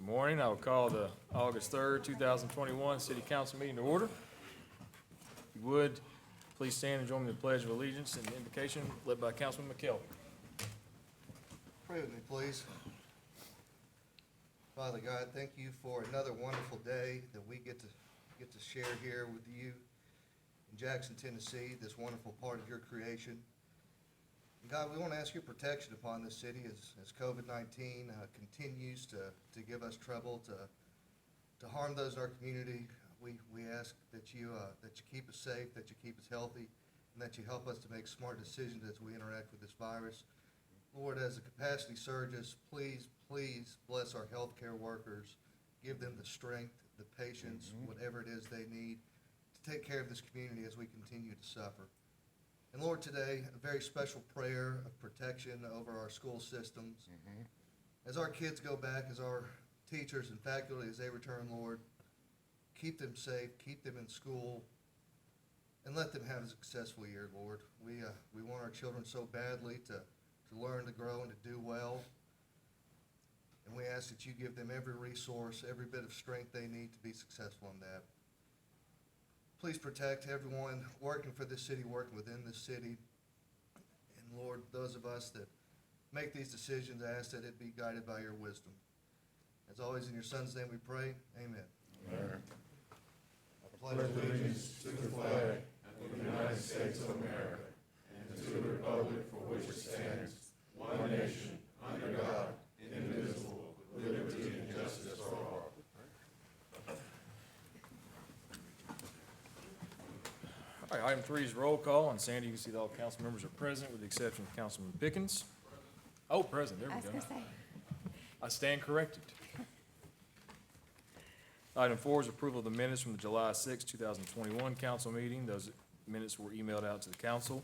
Morning. I will call the August 3rd, 2021 City Council meeting to order. If you would, please stand and join me in the Pledge of Allegiance and invocation led by Councilman McKelvey. Pray with me, please. Father God, thank you for another wonderful day that we get to share here with you in Jackson, Tennessee, this wonderful part of your creation. And God, we want to ask your protection upon this city as COVID-19 continues to give us trouble, to harm those in our community. We ask that you keep us safe, that you keep us healthy, and that you help us to make smart decisions as we interact with this virus. Lord, as the capacity surges, please bless our healthcare workers. Give them the strength, the patience, whatever it is they need to take care of this community as we continue to suffer. And Lord, today, a very special prayer of protection over our school systems. As our kids go back, as our teachers and faculty, as they return, Lord, keep them safe, keep them in school, and let them have a successful year, Lord. We want our children so badly to learn, to grow, and to do well. And we ask that you give them every resource, every bit of strength they need to be successful in that. Please protect everyone working for this city, working within this city. And Lord, those of us that make these decisions, I ask that it be guided by your wisdom. As always, in your Son's name we pray. Amen. Amen. I pledge allegiance To the flag of the United States of America and to the republic for which it stands, one nation, under God, indivisible, with liberty and justice for all. All right, item 3 is roll call. And Sandy, you can see that all council members are present with the exception of Councilman Pickens. Oh, present. There I we was go. gonna say, I stand corrected. Item 4 is approval of the minutes from the July 6, 2021 council meeting. Those minutes were emailed out to the council.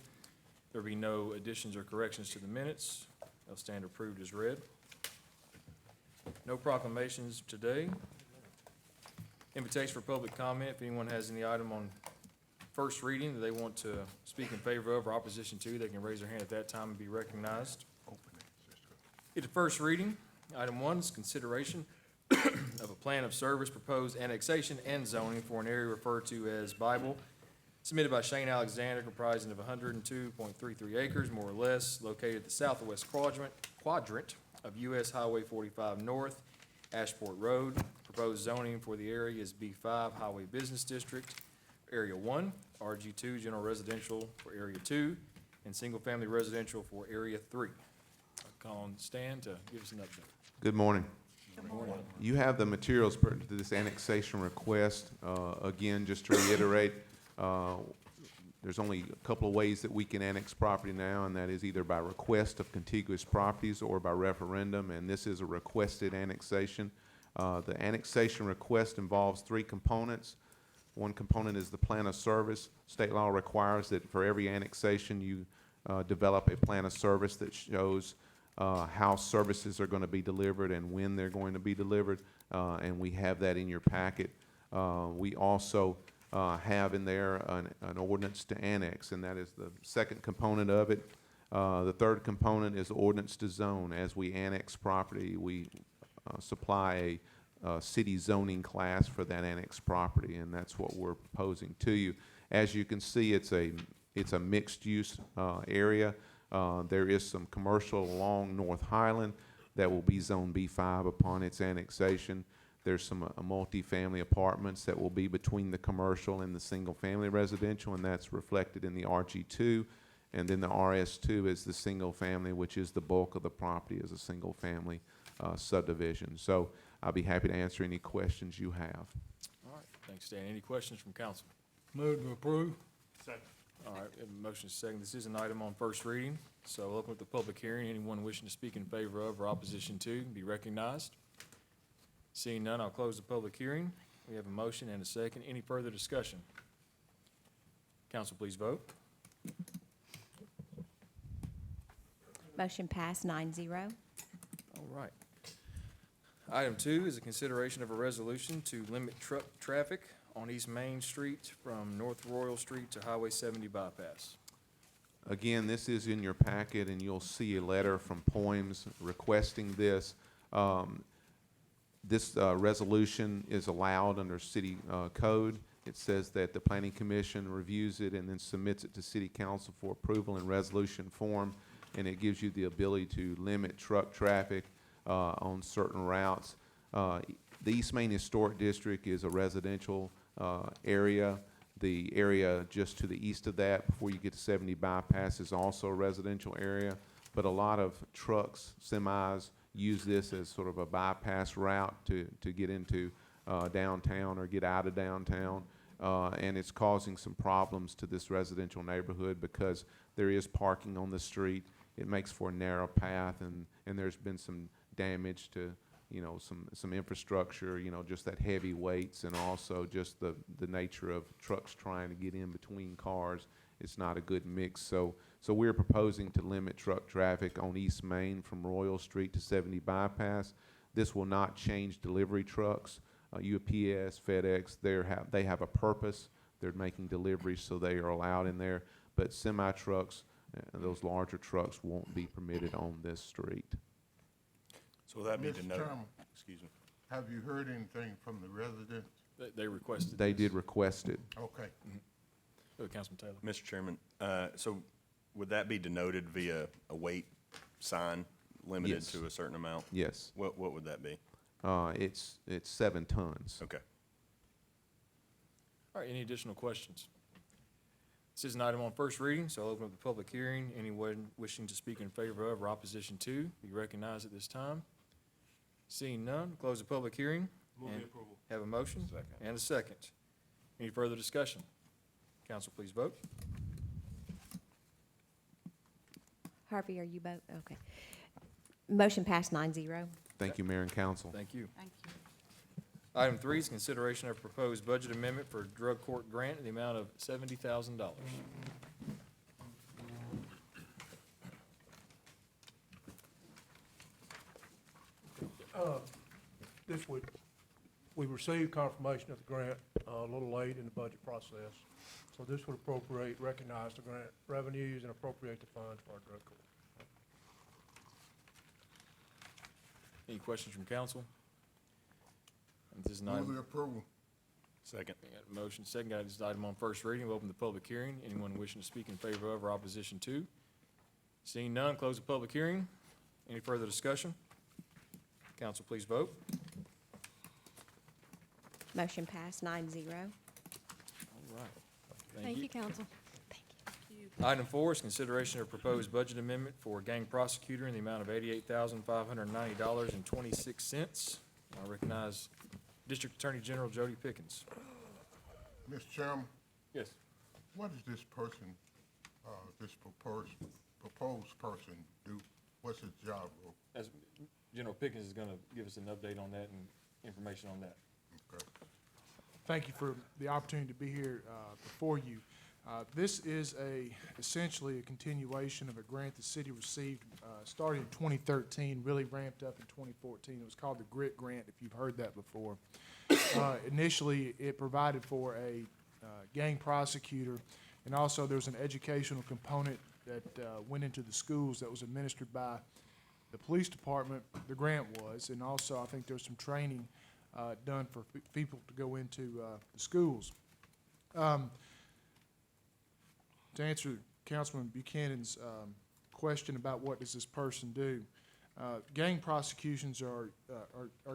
There will be no additions or corrections to the minutes. They'll stand approved as read. No proclamations today. Invitation for public comment. If anyone has any item on first reading that they want to speak in favor of or opposition to, they can raise their hand at that time and be recognized. Get to first reading. Item 1 is consideration of a plan of service, proposed annexation and zoning for an area referred to as Bible, submitted by Shane Alexander, comprising of 102.33 acres, more or less, located at the southwest quadrant of US Highway 45 North, Ashport Road. Proposed zoning for the area is B5 Highway Business District, Area 1, RG2 General Residential for Area 2, and Single Family Residential for Area 3. I'll call on Stan to give us an update. Good morning. Good morning. You have the materials pertinent to this annexation request. Again, just to reiterate, there's only a couple of ways that we can annex property now, and that is either by request of contiguous properties or by referendum, and this is a requested annexation. The annexation request involves 3 components. One component is the plan of service. State law requires that for every annexation you develop a plan of service that shows how services are going to be delivered and when they're going to be delivered, and we have that in your packet. We also have in there an ordinance to annex, and that is the second component of it. The third component is ordinance to zone. As we annex property, we supply a city zoning class for that annexed property, and that's what we're proposing to you. As you can see, it's a mixed-use area. There is some commercial along North Highland that will be Zone B5 upon its annexation. There's some multi-family apartments that will be between the commercial and the single-family residential, and that's reflected in the RG2. And then the RS2 is the single-family, which is the bulk of the property as a single-family subdivision. So I'll be happy to answer any questions you have. All right, thanks, Stan. Any questions from council? Move to approve. Second. All right, we have a motion second. This is an item on first reading, so I'll open up the public hearing. Anyone wishing to speak in favor of or opposition to can be recognized. Seeing none, I'll close the public hearing. We have a motion and a second. Any further discussion? Council, please vote. motion passed 9-0. All right. Item 2 is a consideration of a resolution to limit truck traffic on East Main Street from North Royal Street to Highway 70 bypass. Again, this is in your packet, and you'll see a letter from Poems requesting this. This resolution is allowed under city code. It says that the planning commission reviews it and then submits it to city council for approval in resolution form, and it gives you the ability to limit truck traffic on certain routes. The East Main Historic District is a residential area. The area just to the east of that, before you get to 70 bypass, is also a residential area. But a lot of trucks, semis, use this as sort of a bypass route to get into downtown or get out of downtown. And it's causing some problems to this residential neighborhood because there is parking on the street. It makes for a narrow path, and there's been some damage to, you know, some infrastructure, you know, just that heavy weights, and also just the nature of trucks trying to get in between cars. It's not a good mix. So we're proposing to limit truck traffic on East Main from Royal Street to 70 bypass. This will not change delivery trucks. UPS, FedEx, they have a purpose. They're making deliveries, so they are allowed in there. But semi trucks, those larger trucks, won't be permitted on this street. So will that be Mr. denoted? Chairman, Excuse me. have you heard anything from the residents? They requested They this. did request it. Okay. Councilman Taylor. Mr. Chairman, so would that be denoted via a weight sign limited Yes. to a certain amount? Yes. What would that be? It's 7 tons. Okay. All right, any additional questions? This is an item on first reading, so I'll open up the public hearing. Anyone wishing to speak in favor of or opposition to, be recognized at this time. Seeing none, close the public hearing. Move and the approval. Have a motion? Second. And a second. Any further discussion? Council, please vote. Harvey, are you both? Okay. Motion passed 9-0. Thank you, Mayor and Council. Thank you. Thank you. Item 3 is consideration of proposed budget amendment for drug court grant in the amount of $70,000. We received confirmation of the grant a little late in the budget process. So this would appropriate, recognize the grant revenues and appropriate the funds for our drug court. Any questions from council? And this is an Move item. the approval. Second. We got a motion, second, got this item on first reading. We'll open the public hearing. Anyone wishing to speak in favor of or opposition to? Seeing none, close the public hearing. Any further discussion? Council, please vote. Motion passed 9-0. All right. Thank you, council. Item 4 is consideration of proposed budget amendment for gang prosecutor in the amount of $88,590.26. I recognize District Attorney General Jody Pickens. Mr. Chairman, Yes. what does this person, this proposed person do? What's his job role? As General Pickens is going to give us an update on that and information on that. Okay. Thank you for the opportunity to be here before you. This is essentially a continuation of a grant the city received, started in 2013, really ramped up in 2014. It was called the GRIT Grant, if you've heard that before. Initially, it provided for a gang prosecutor, and also there was an educational component that went into the schools that was administered by the police department, the grant was, and also I think there was some training done for people to go into the schools. To answer Councilman Buchanan's question about what does this person do, gang prosecutions are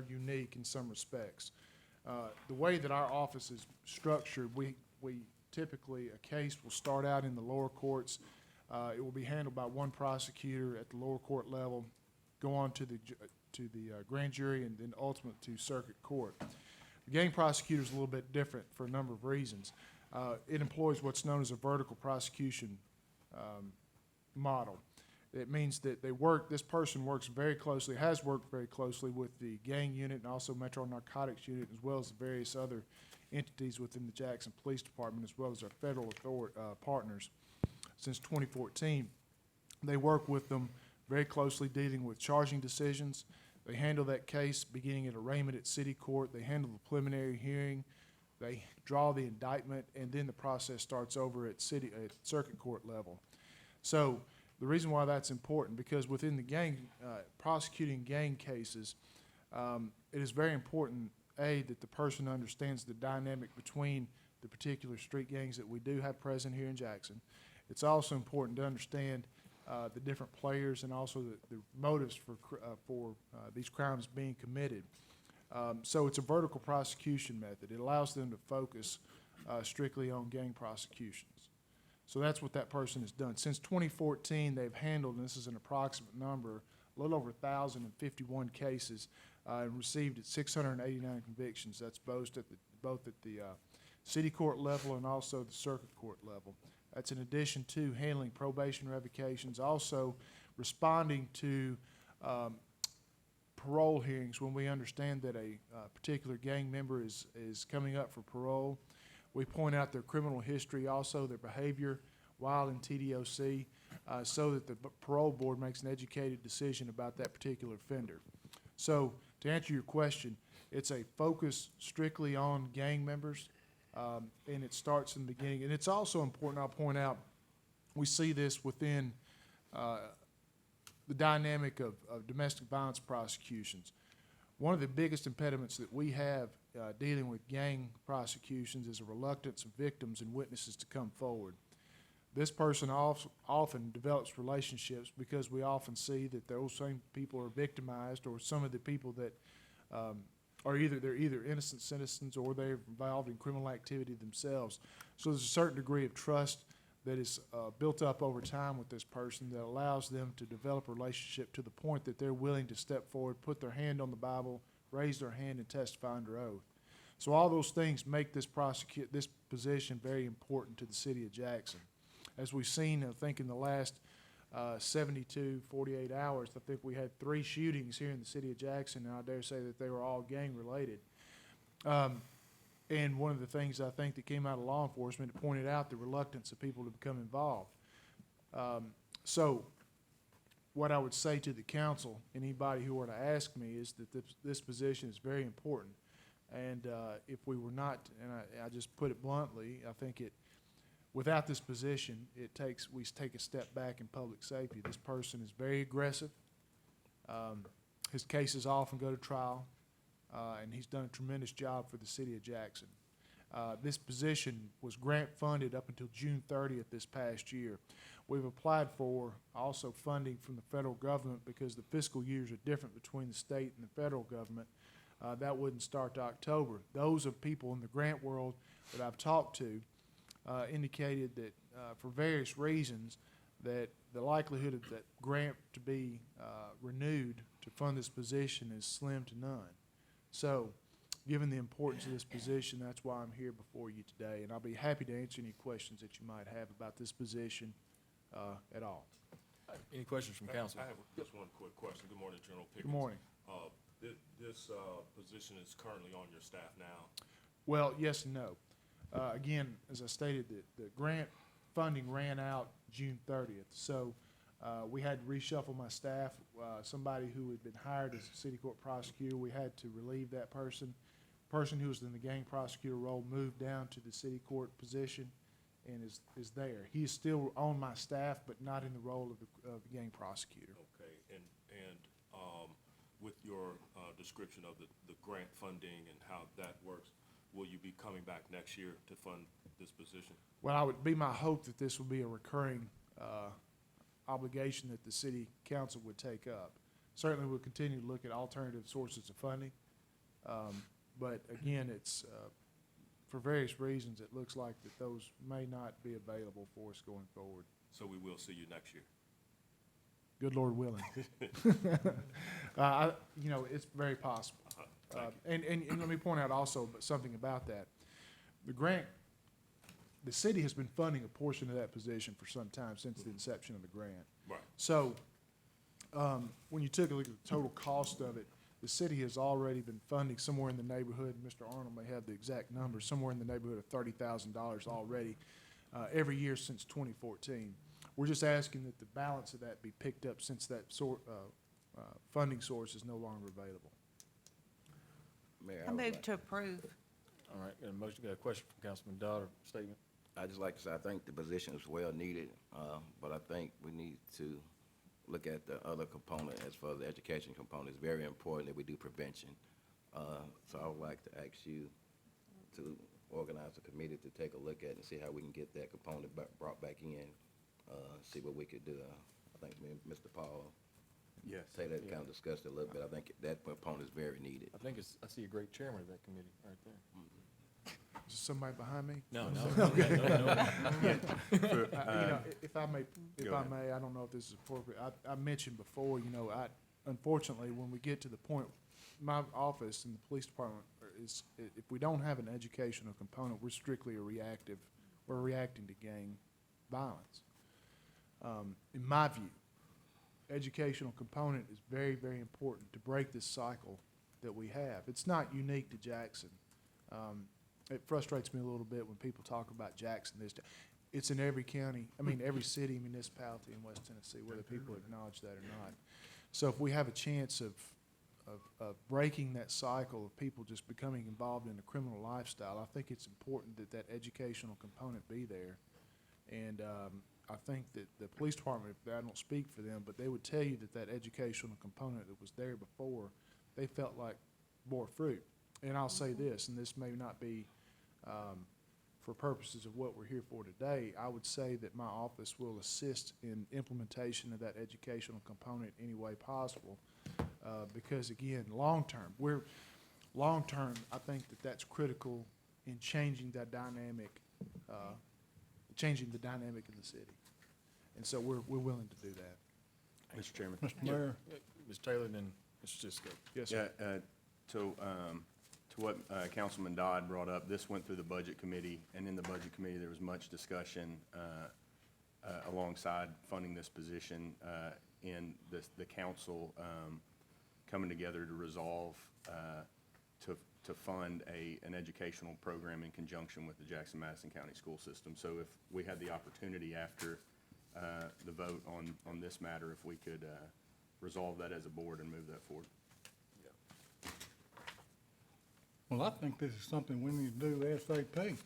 unique in some respects. The way that our office is structured, we typically, a case will start out in the lower courts. It will be handled by one prosecutor at the lower court level, go on to the grand jury, and then ultimately to circuit court. The gang prosecutor is a little bit different for a number of reasons. It employs what's known as a vertical prosecution model. It means that this person works very closely, has worked very closely with the gang unit and also Metro Narcotics Unit, as well as the various other entities within the Jackson Police Department, as well as our federal partners since 2014. They work with them very closely, dealing with charging decisions. They handle that case beginning at arraignment at city court. They handle the preliminary hearing. They draw the indictment, and then the process starts over at circuit court level. So the reason why that's important, because within the gang, prosecuting gang cases, It is very important, A, that the person understands the dynamic between the particular street gangs that we do have present here in Jackson. It's also important to understand the different players and also the motives for these crimes being committed. So it's a vertical prosecution method. It allows them to focus strictly on gang prosecutions. So that's what that person has done. Since 2014, they've handled, and this is an approximate number, a little over 1,051 cases and received 689 convictions. That's both at the city court level and also the circuit court level. That's in addition to handling probation revocations, also responding to parole hearings when we understand that a particular gang member is coming up for parole. We point out their criminal history, also their behavior while in TDOC, so that the parole board makes an educated decision about that particular offender. So to answer your question, it's a focus strictly on gang members, and it starts in the beginning. And it's also important, I'll point out, we see this within the dynamic of domestic violence prosecutions. One of the biggest impediments that we have dealing with gang prosecutions is a reluctance of victims and witnesses to come forward. This person often develops relationships because we often see that those same people are victimized, or some of the people that are either innocent citizens or they're involved in criminal activity themselves. So there's a certain degree of trust that is built up over time with this person that allows them to develop a relationship to the point that they're willing to step forward, put their hand on the Bible, raise their hand, and testify under oath. So all those things make this position very important to the city of Jackson. As we've seen, I think in the last 48 hours, I think we had 3 shootings here in the city of Jackson, and I dare say that they were all gang-related. And one of the things I think that came out of law enforcement, it pointed out the reluctance of people to become involved. So what I would say to the council, anybody who were to ask me, is that this position is very important. And if we were not, and I just put it bluntly, I think without this position, we take a step back in public safety. This person is very aggressive. His cases often go to trial, and he's done a tremendous job for the city of Jackson. This position was grant funded up until June 30th this past year. We've applied for also funding from the federal government because the fiscal years are different between the state and the federal government. That wouldn't start to October. Those of people in the grant world that I've talked to indicated that for various reasons that the likelihood of that grant to be renewed to fund this position is slim to none. So given the importance of this position, that's why I'm here before you today, and I'll be happy to answer any questions that you might have about this position at all. Any questions from council? I have just one quick question. Good morning, General Pickens. Good morning. This position is currently on your staff now. Well, yes and no. Again, as I stated, the grant funding ran out June 30th. So we had to reshuffle my staff. Somebody who had been hired as a city court prosecutor, we had to relieve that person. Person who was in the gang prosecutor role moved down to the city court position and is there. He is still on my staff, but not in the role of the gang prosecutor. Okay, and with your description of the grant funding and how that works, will you be coming back next year to fund this position? Well, it would be my hope that this would be a recurring obligation that the city council would take up. Certainly, we'll continue to look at alternative sources of funding. But again, it's for various reasons, it looks like that those may not be available for us going forward. So we will see you next year. Good Lord willing. It's very possible. And let me point out also something about that. The city has been funding a portion of that position for some time since the inception of the grant. Right. So when you took a look at the total cost of it, the city has already been funding somewhere in the neighborhood, and Mr. Arnold may have the exact number, somewhere in the neighborhood of $30,000 already every year since 2014. We're just asking that the balance of that be picked up since that funding source is no longer available. Mayor, I move to approve. All right, got a motion, got a question from Councilman Dodd, or statement? I'd just like to say, I think the position is well needed, but I think we need to look at the other component as far as the education component. It's very important that we do prevention. So I would like to ask you to organize a committee to take a look at and see how we can get that component brought back in, see what we could do. I think me and Mr. Paul Yes. Taylor kind of discussed it a little bit. I think that component is very needed. I think I see a great chairman of that committee right there. Is somebody behind me? No, no. If I may, Go ahead. I don't know if this is appropriate. I mentioned before, unfortunately, when we get to the point, my office and the police department is, if we don't have an educational component, we're strictly we're reacting to gang violence. In my view, educational component is very, very important to break this cycle that we have. It's not unique to Jackson. It frustrates me a little bit when people talk about Jackson. It's in every county, every city, municipality in West Tennessee, whether people acknowledge that or not. So if we have a chance of breaking that cycle of people just becoming involved in a criminal lifestyle, I think it's important that that educational component be there. And I think that the police department, I don't speak for them, but they would tell you that that educational component that was there before, they felt like bore fruit. And I'll say this, and this may not be for purposes of what we're here for today, I would say that my office will assist in implementation of that educational component any way possible. Because again, long-term, I think that that's critical in changing that dynamic, changing the dynamic in the city. And so we're willing to do that. Mr. Chairman. Mr. Mayor, Ms. Taylor, then Mr. Cisco. Yes, sir. Yeah, to what Councilman Dodd brought up, this went through the Budget Committee, and in the Budget Committee, there was much discussion alongside funding this position in the council coming together to resolve to fund an educational program in conjunction with the Jackson-Madison County School System. So if we had the opportunity after the vote on this matter, if we could resolve that as a board and move that forward. Well, I think this is something we need to do ASAP.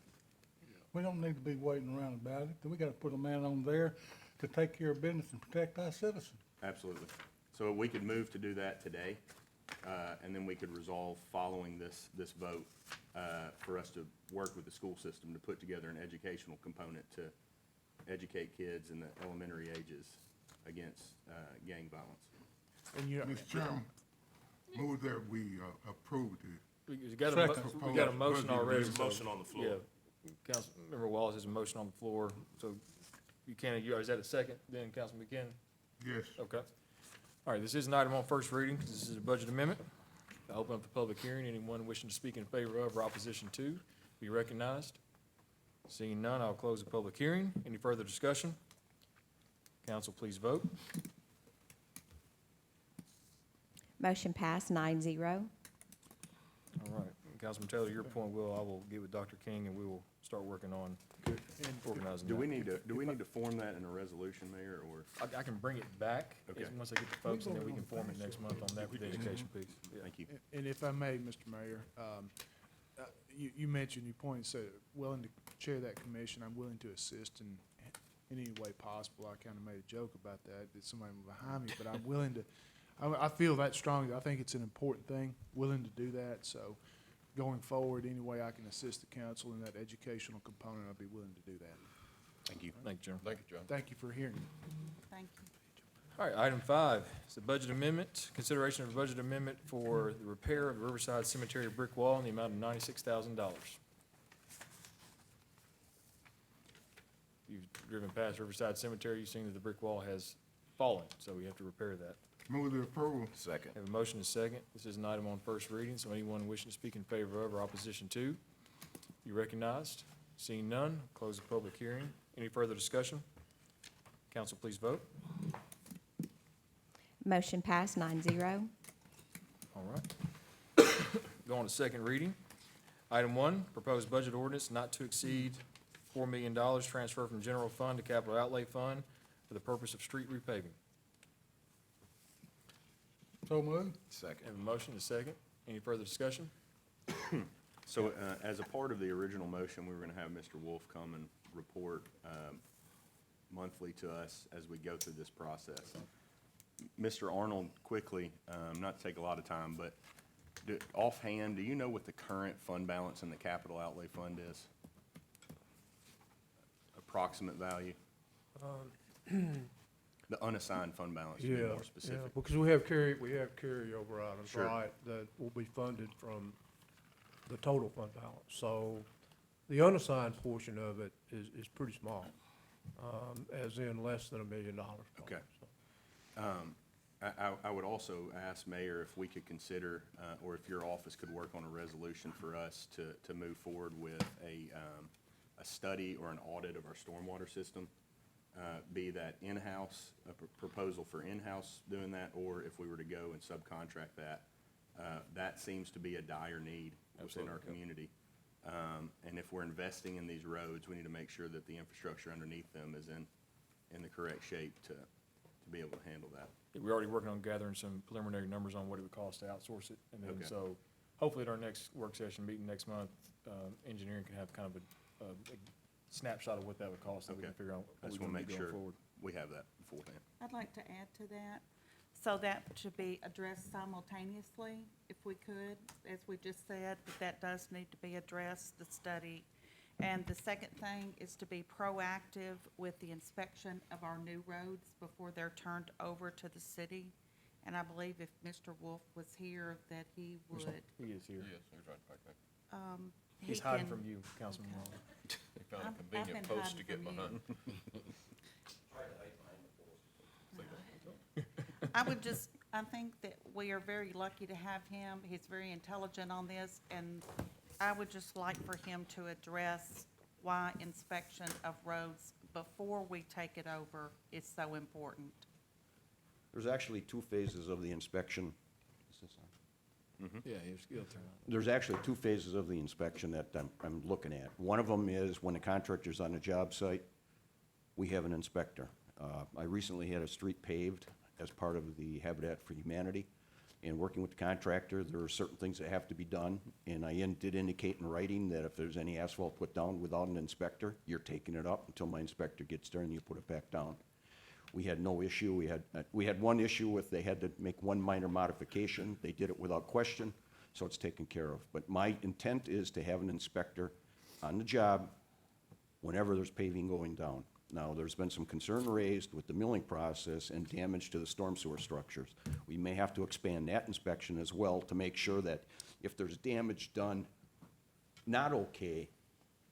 We don't need to be waiting around about it. We gotta put a man on there to take care of business and protect our citizens. Absolutely. So we could move to do that today, and then we could resolve following this vote for us to work with the school system to put together an educational component to educate kids in the elementary ages against gang violence. And Mr. Chairman, move that we approve the We got a Second. motion already. There's a motion on the floor. Yeah, Councilmember Wallace has a motion on the floor, so Buchanan, is that a second, then Councilman Buchanan? yes. Okay. All right, this is an item on first reading, because this is a budget amendment. I open up the public hearing. Anyone wishing to speak in favor of or opposition to be recognized. Seeing none, I'll close the public hearing. Any further discussion? Council, please vote. Motion passed 9-0. All right, Councilman Taylor, your point, I will get with Dr. King, and we will start working on organizing Do that. we need to form that in a resolution, Mayor, or? I can bring it back, Okay. once I get the folks, and then we can form it next month on that with the education piece. Yeah. Thank you. And if I may, Mr. Mayor, you mentioned, you pointed, said, willing to chair that commission, I'm willing to assist in any way possible. I kind of made a joke about that somebody was behind me, but I'm willing to, I feel that strongly. I think it's an important thing, willing to do that. So going forward, any way I can assist the council in that educational component, I'll be willing to do that. Thank you. Thank you, Jim. Thank you, John. Thank you for hearing me. Thank you. All right, item 5, is the budget amendment, consideration of a budget amendment for the repair of the Riverside Cemetery brick wall in the amount of $96,000. You've driven past Riverside Cemetery, you've seen that the brick wall has fallen, so we have to repair that. Move the approval. Second. Have a motion and a second. This is an item on first reading, so anyone wishing to speak in favor of or opposition to, be recognized. Seeing none, close the public hearing. Any further discussion? Council, please vote. Motion passed 9-0. All right. Go on to second reading. Item 1, proposed budget ordinance not to exceed $4 million, transfer from general fund to capital outlay fund for the purpose of street repaving. So moved. Second. Have a motion and a second. Any further discussion? So as a part of the original motion, we were going to have Mr. Wolf come and report monthly to us as we go through this process. Mr. Arnold, quickly, not to take a lot of time, but offhand, do you know what the current fund balance in the capital outlay fund is? Approximate value? The unassigned fund balance, to be Yeah, more yeah, specific. because we have carryover items, Sure. right, that will be funded from the total fund balance. So the unassigned portion of it is pretty small, as in less than $1 million. Okay. So, I would also ask, Mayor, if we could consider, or if your office could work on a resolution for us to move forward with a study or an audit of our stormwater system, be that in-house, proposal for in-house doing that, or if we were to go and subcontract that. That seems to be a dire need within our community. And if we're investing in these roads, we need to make sure that the infrastructure underneath them is in the correct shape to be able to handle that. We're already working on gathering some preliminary numbers on what it would cost to outsource it. And then, Okay. so hopefully at our next work session meeting next month, engineering can have kind of a snapshot of what that would cost, so we can Okay. figure out I what just we're want gonna to be make going sure forward. we have that beforehand. I'd like to add to that. So that should be addressed simultaneously, if we could, as we just said, that does need to be addressed, the study. And the second thing is to be proactive with the inspection of our new roads before they're turned over to the city. And I believe if Mr. Wolf was here, that he would. He is here. Yes, he's right back there. he He's hiding can- from you, Councilman Okay. Waller. He found a I've convenient been post to hiding get from behind. I would just, I think that we are very lucky to have him. He's very intelligent on this, and I would just like for him to address why inspection of roads before we take it over is so important. There's actually two phases of the inspection. Is this on? Yeah, he'll turn on. There's actually two phases of the inspection that I'm looking at. One of them is when the contractor's on a job site, we have an inspector. I recently had a street paved as part of the Habitat for Humanity. And working with the contractor, there are certain things that have to be done. And I did indicate in writing that if there's any asphalt put down without an inspector, you're taking it up until my inspector gets there and you put it back down. We had no issue. We had one issue with they had to make one minor modification. They did it without question, so it's taken care of. But my intent is to have an inspector on the job whenever there's paving going down. Now, there's been some concern raised with the milling process and damage to the storm sewer structures. We may have to expand that inspection as well to make sure that if there's damage done not okay,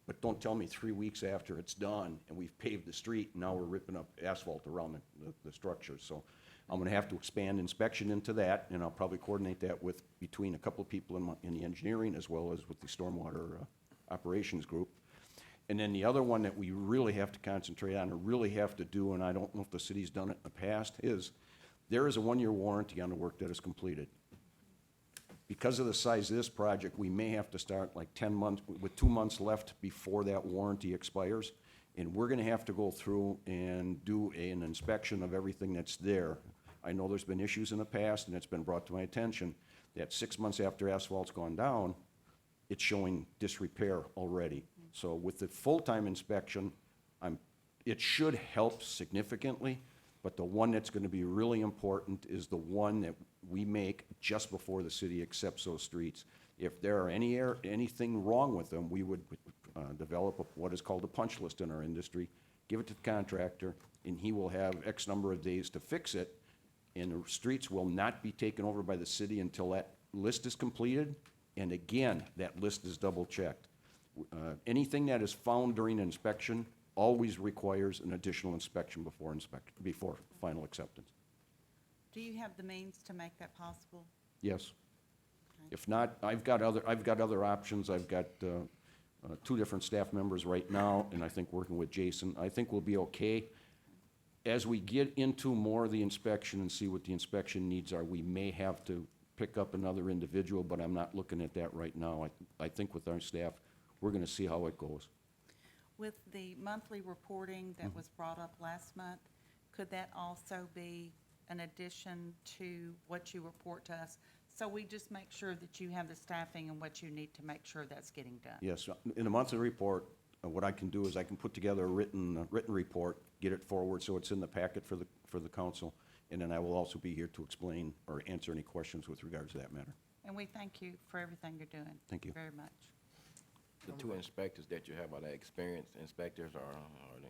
but don't tell me 3 weeks after it's done and we've paved the street and now we're ripping up asphalt around the structures. So I'm gonna have to expand inspection into that, and I'll probably coordinate that between a couple of people in the engineering as well as with the stormwater operations group. And then the other one that we really have to concentrate on and really have to do, and I don't know if the city's done it in the past, is there is a 1-year warranty on the work that is completed. Because of the size of this project, we may have to start like 10 months, with 2 months left before that warranty expires. And we're gonna have to go through and do an inspection of everything that's there. I know there's been issues in the past, and it's been brought to my attention, that 6 months after asphalt's gone down, it's showing disrepair already. So with the full-time inspection, it should help significantly, but the one that's gonna be really important is the one that we make just before the city accepts those streets. If there are anything wrong with them, we would develop what is called a punch list in our industry, give it to the contractor, and he will have X number of days to fix it, and the streets will not be taken over by the city until that list is completed, and again, that list is double-checked. Anything that is found during inspection always requires an additional inspection before final acceptance. Do you have the means to make that possible? Yes. If not, I've got other options. I've got 2 different staff members right now, and I think working with Jason, I think we'll be okay. As we get into more of the inspection and see what the inspection needs are, we may have to pick up another individual, but I'm not looking at that right now. I think with our staff, we're gonna see how it goes. With the monthly reporting that was brought up last month, could that also be an addition to what you report to us? So we just make sure that you have the staffing and what you need to make sure that's getting done. Yes, in the monthly report, what I can do is I can put together a written report, get it forward so it's in the packet for the council, And then I will also be here to explain or answer any questions with regards to that matter. And we thank you for everything you're doing. Thank you. Very much. The two inspectors that you have, are they experienced inspectors or are they?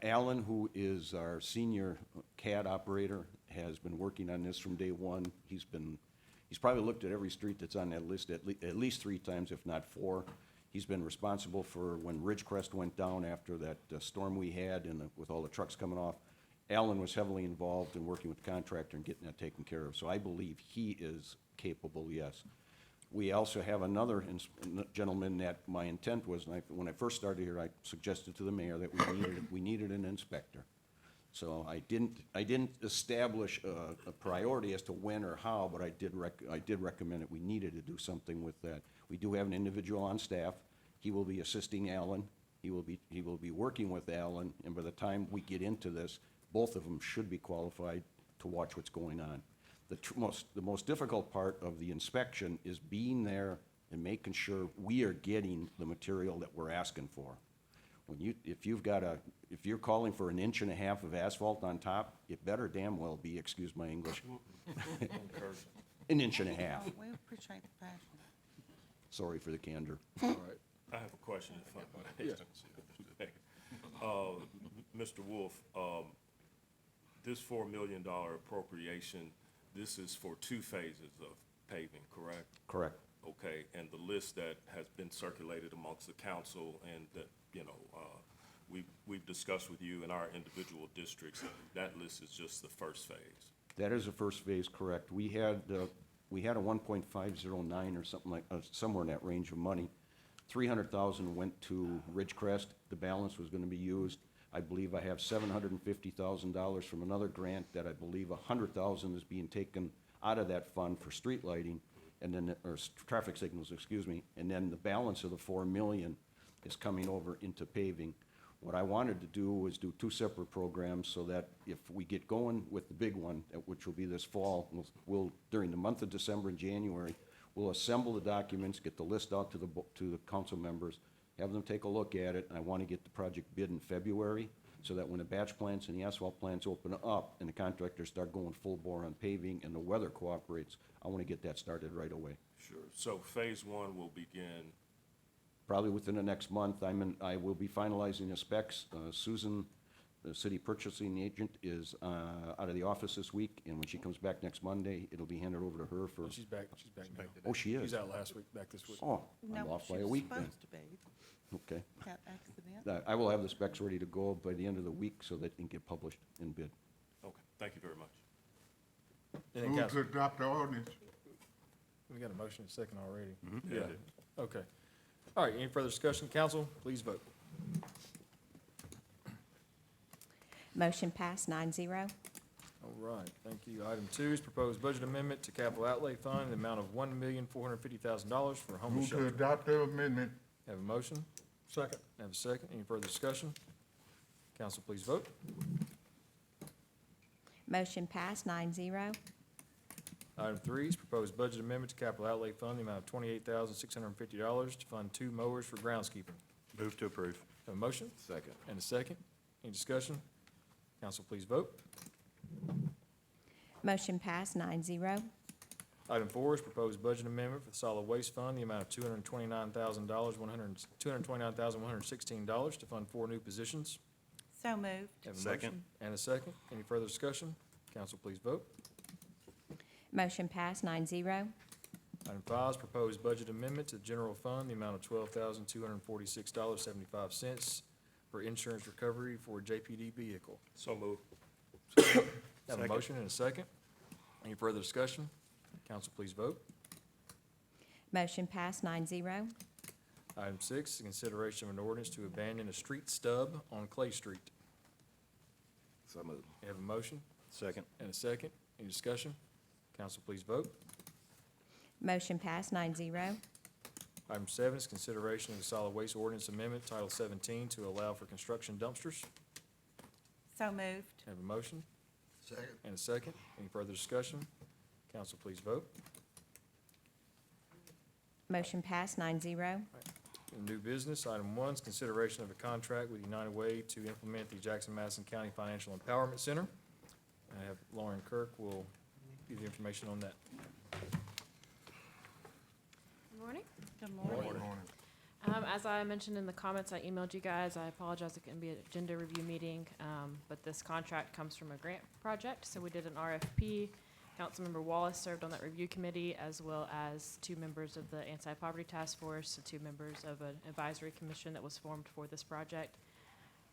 Alan, who is our senior CAD operator, has been working on this from day one. He's probably looked at every street that's on that list at least 3 times, if not 4. He's been responsible for when Ridgecrest went down after that storm we had and with all the trucks coming off. Alan was heavily involved in working with the contractor and getting that taken care of. So I believe he is capable, yes. We also have another gentleman that my intent was, when I first started here, I suggested to the mayor that we needed an inspector. So I didn't establish a priority as to when or how, but I did recommend that we needed to do something with that. We do have an individual on staff. He will be assisting Alan. He will be working with Alan, and by the time we get into this, both of them should be qualified to watch what's going on. The most difficult part of the inspection is being there and making sure we are getting the material that we're asking for. If you're calling for 1.5 inches of asphalt on top, it better damn well be, excuse my English, 1.5 inches. We appreciate the passion. Sorry for the candor. All right. I have a question if I may. Mr. Wolf, this $4 million appropriation, this is for 2 phases of paving, correct? Correct. Okay, and the list that has been circulated amongst the council and that, we've discussed with you in our individual districts, that list is just the first phase. That is the first phase, correct. We had a 1.509 or something like, somewhere in that range of money. 300,000 went to Ridgecrest. The balance was gonna be used. I believe I have $750,000 from another grant that I believe 100,000 is being taken out of that fund for street lighting, and then, or traffic signals, excuse me, and then the balance of the 4 million is coming over into paving. What I wanted to do was do 2 separate programs so that if we get going with the big one, which will be this fall, we'll during the month of December and January, we'll assemble the documents, get the list out to the council members, have them take a look at it, and I want to get the project bid in February, so that when the batch plants and the asphalt plants open up and the contractors start going full bore on paving and the weather cooperates, I want to get that started right away. Sure. So phase 1 will begin, Probably within the next month. I will be finalizing the specs. Susan, the city purchasing agent, is out of the office this week, and when she comes back next Monday, it'll be handed over to her for, She's back now. oh, she is? She's out last week, back this week. Oh, I'm No, off she by a was week then. supposed to be. Okay. Got accident. I will have the specs ready to go by the end of the week so that they can get published in bid. okay, thank you very much. Anything, Move council? to adopt the ordinance. We got a motion and a second already. Yeah. Okay. All right, any further discussion? Council, please vote. Motion passed 9-0. All right, thank you. Item 2 is proposed budget amendment to capital outlay fund in the amount of $1,450,000 for homeless Move to shelter. adopt the amendment. Have a motion? Second. Have a second. Any further discussion? Council, please vote. Motion passed 9-0. Item 3 is proposed budget amendment to capital outlay fund, the amount of $28,650 to fund 2 mowers for groundskeeping. Move to approve. Have a motion Second. and a second. Any discussion? Council, please vote. Motion passed 9-0. Item 4 is proposed budget amendment for the solid waste fund, the amount of $229,116 to fund 4 new positions. So moved. Have a Second. motion and a second. Any further discussion? Council, please vote. Motion passed 9-0. Item 5 is proposed budget amendment to the general fund, the amount of $12,246.75 for insurance recovery for a JPD vehicle. So moved. Have a Second. motion and a second. Any further discussion? Council, please vote. Motion passed 9-0. Item 6 is consideration of an ordinance to abandon a street stub on Clay Street. So moved. You have a motion Second. and a second. Any discussion? Council, please vote. Motion passed 9-0. Item 7 is consideration of the solid waste ordinance amendment, Title 17, to allow for construction dumpsters. So moved. Have a motion Second. and a second. Any further discussion? Council, please vote. Motion passed 9-0. In new business, item 1 is consideration of a contract with United Way to implement the Jackson-Madison County Financial Empowerment Center. I have have Lauren Kirk will give you information on that. Good morning. Good morning. Good morning. As I mentioned in the comments, I emailed you guys. I apologize, it couldn't be an agenda review meeting, but this contract comes from a grant project, so we did an RFP. Councilmember Wallace served on that review committee, as well as 2 members of the Anti-Poverty Task Force, and 2 members of an advisory commission that was formed for this project.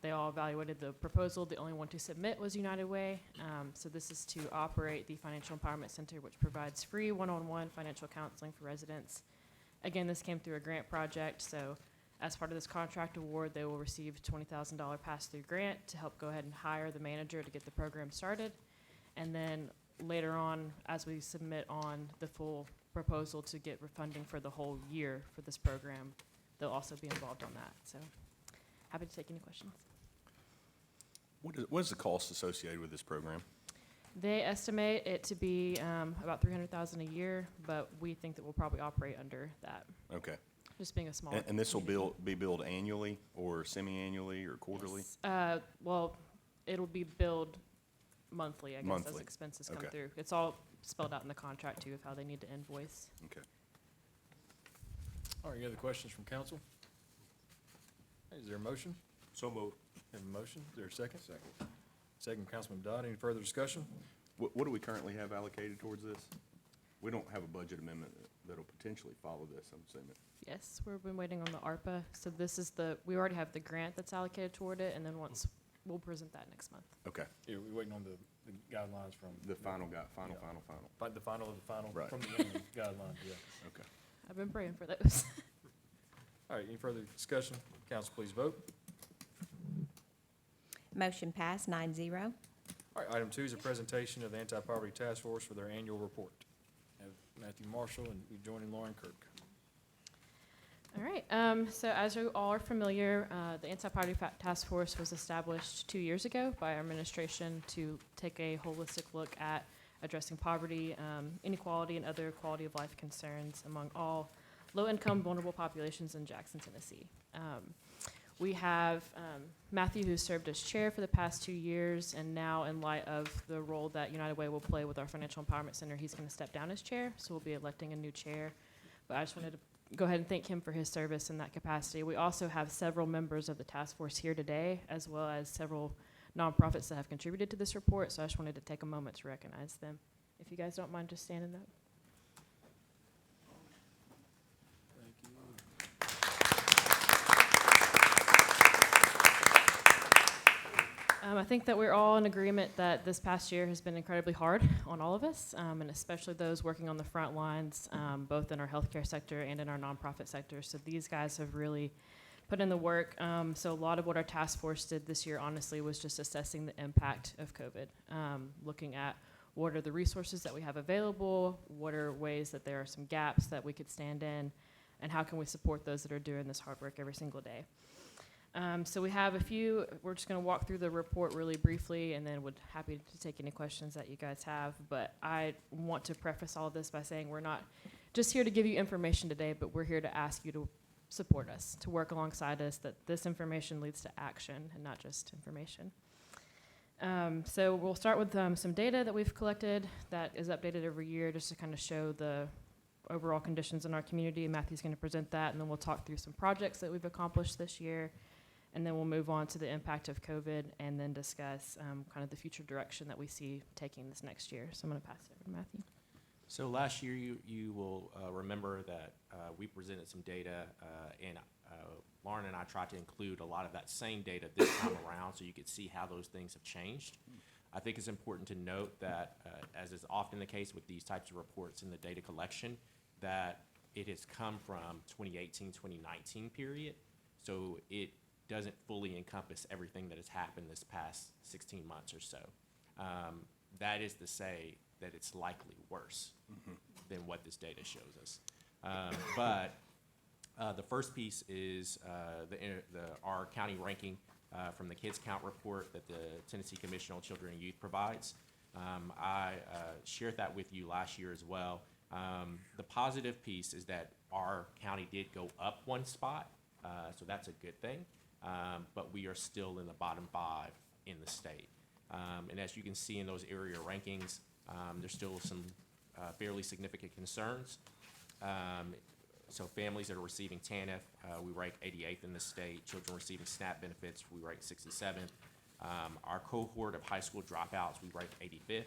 They all evaluated the proposal. The only one to submit was United Way. So this is to operate the Financial Empowerment Center, which provides free one-on-one financial counseling for residents. Again, this came through a grant project, so as part of this contract award, they will receive a $20,000 pass-through grant to help go ahead and hire the manager to get the program started. And then later on, as we submit on the full proposal to get refunding for the whole year for this program, they'll also be involved on that. So happy to take any questions. What is the cost associated with this program? They estimate it to be about $300,000 a year, but we think that we'll probably operate under that, Okay. just being a small. And this will community. be billed annually or semi-annually or quarterly? Yes. Well, it'll be billed monthly, I guess, as Monthly. expenses come Okay. through. It's all spelled out in the contract too, of how they need to invoice. Okay. All right, any other questions from council? Is there a motion? So moved. Have a motion, is there a second? Second. Second, Councilman Dodd, any further discussion? What do we currently have allocated towards this? We don't have a budget amendment that'll potentially follow this, I'm assuming. Yes, we've been waiting on the ARPA, so this is we already have the grant that's allocated toward it, and then we'll present that next month. Okay. Yeah, we're waiting on the guidelines from. The final Yeah. final. The final of the final, Right. from the union guidelines, yeah. Okay. I've been praying for those. All right, any further discussion? Council, please vote. Motion passed 9-0. All right, item 2 is a presentation of the Anti-Poverty Task Force for their annual report. Have Matthew Marshall and we joining Lauren Kirk. All right, so as you all are familiar, the Anti-Poverty Task Force was established 2 years ago by our administration to take a holistic look at addressing poverty, inequality, and other quality of life concerns among all low-income vulnerable populations in Jackson, Tennessee. We have Matthew, who served as chair for the past 2 years, and now in light of the role that United Way will play with our Financial Empowerment Center, he's going to step down as chair, so we'll be electing a new chair. But I just wanted to go ahead and thank him for his service in that capacity. We also have several members of the task force here today, as well as several nonprofits that have contributed to this report, so I just wanted to take a moment to recognize them. If you guys don't mind just standing up. I think that we're all in agreement that this past year has been incredibly hard on all of us, and especially those working on the front lines, both in our healthcare sector and in our nonprofit sector. So these guys have really put in the work. So a lot of what our task force did this year, honestly, was just assessing the impact of COVID, looking at what are the resources that we have available, what are ways that there are some gaps that we could stand in, and how can we support those that are doing this hard work every single day. So we have a few, we're just going to walk through the report really briefly, and then would happy to take any questions that you guys have. But I want to preface all of this by saying we're not just here to give you information today, but we're here to ask you to support us, to work alongside us, that this information leads to action and not just information. So we'll start with some data that we've collected that is updated every year just to kind of show the overall conditions in our community. Matthew's going to present that, and then we'll talk through some projects that we've accomplished this year. And then we'll move on to the impact of COVID and then discuss kind of the future direction that we see taking this next year. So I'm going to pass it over to Matthew. So last year, you will remember that we presented some data, and Lauren and I tried to include a lot of that same data this time around so you could see how those things have changed. I think it's important to note that, as is often the case with these types of reports in the data collection, that it has come from 2018-2019 period. So it doesn't fully encompass everything that has happened this past 16 months or so. That is to say that it's likely worse than what this data shows us. But the first piece is our county ranking from the Kids Count report that the Tennessee Commission on Children and Youth provides. I shared that with you last year as well. The positive piece is that our county did go up one spot, so that's a good thing. But we are still in the bottom 5 in the state. And as you can see in those area rankings, there's still some fairly significant concerns. So families that are receiving TANF, we rank 88th in the state. Children receiving SNAP benefits, we rank 67th. Our cohort of high school dropouts, we rank 85th.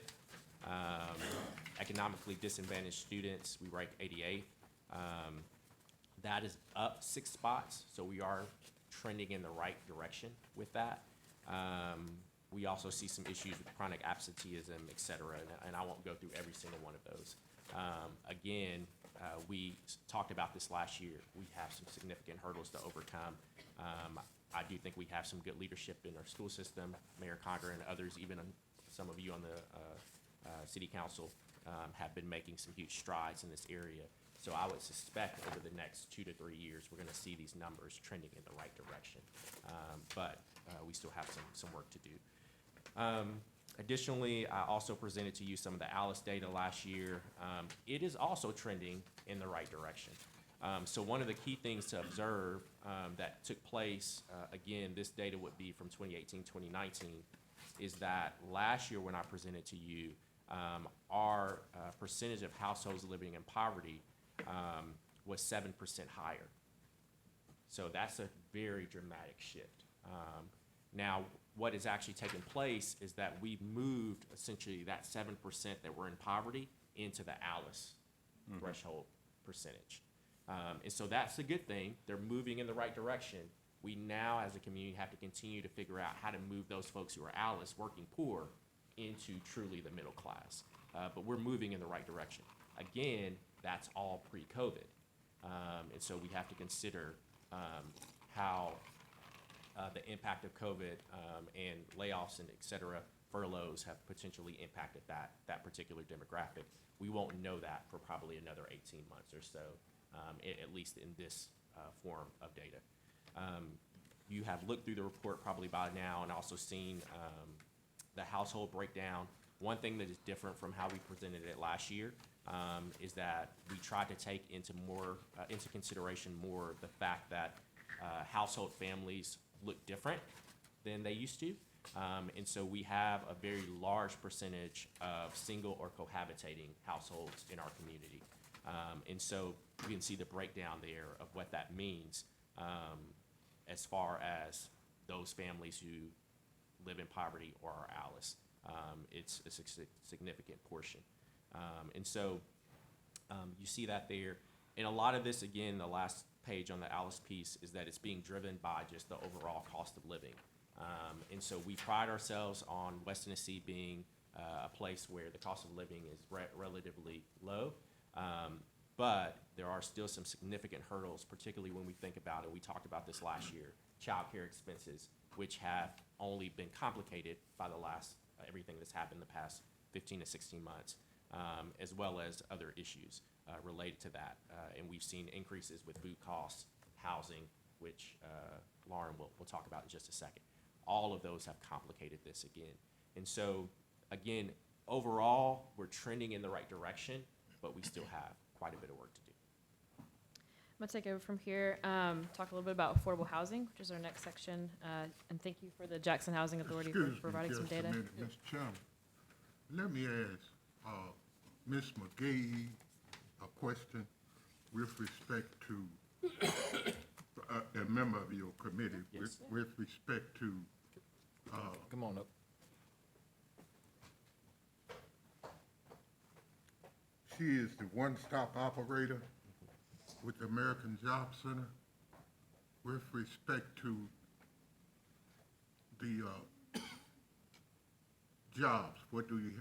Economically disadvantaged students, we rank 88th. That is up 6 spots, so we are trending in the right direction with that. We also see some issues with chronic absenteeism, et cetera, and I won't go through every single one of those. Again, we talked about this last year. We have some significant hurdles to overcome. I do think we have some good leadership in our school system. Mayor Conger and others, even some of you on the city council, have been making some huge strides in this area. So I would suspect over the next 2 to 3 years, we're gonna see these numbers trending in the right direction. But we still have some work to do. Additionally, I also presented to you some of the ALICE data last year. It is also trending in the right direction. So one of the key things to observe that took place, again, this data would be from 2018, 2019, is that last year when I presented to you, our percentage of households living in poverty was 7% higher. So that's a very dramatic shift. Now, what has actually taken place is that we've moved essentially that 7% that were in poverty into the ALICE threshold percentage. And so that's a good thing. They're moving in the right direction. We now, as a community, have to continue to figure out how to move those folks who are ALICE, working poor, into truly the middle class. But we're moving in the right direction. Again, that's all pre-COVID. And so we have to consider how the impact of COVID and layoffs and et cetera, furloughs have potentially impacted that particular demographic. We won't know that for probably another 18 months or so, at least in this form of data. You have looked through the report probably by now and also seen the household breakdown. One thing that is different from how we presented it last year is that we tried to take into consideration more the fact that household families look different than they used to. And so we have a very large percentage of single or cohabitating households in our community. And so you can see the breakdown there of what that means as far as those families who live in poverty or are ALICE. It's a significant portion. And so you see that there. And a lot of this, again, the last page on the ALICE piece is that it's being driven by just the overall cost of living. And so we pride ourselves on West Tennessee being a place where the cost of living is relatively low. But there are still some significant hurdles, particularly when we think about it. We talked about this last year, childcare expenses, which have only been complicated by everything that's happened in the past 15 to 16 months, as well as other issues related to that. And we've seen increases with food costs, housing, which Lauren will talk about in just a second. All of those have complicated this again. And so, again, overall, we're trending in the right direction, but we still have quite a bit of work to do. I'm gonna take over from here, talk a little bit about affordable housing, which is our next section. And thank you for the Jackson Housing Authority for providing some data. Excuse me just a minute, Mr. Chairman. Let me ask Ms. McGee a question with respect to a member of your committee, Yes. with respect to Come on up. she is the one-stop operator with the American Job Center. With respect to the jobs, what do you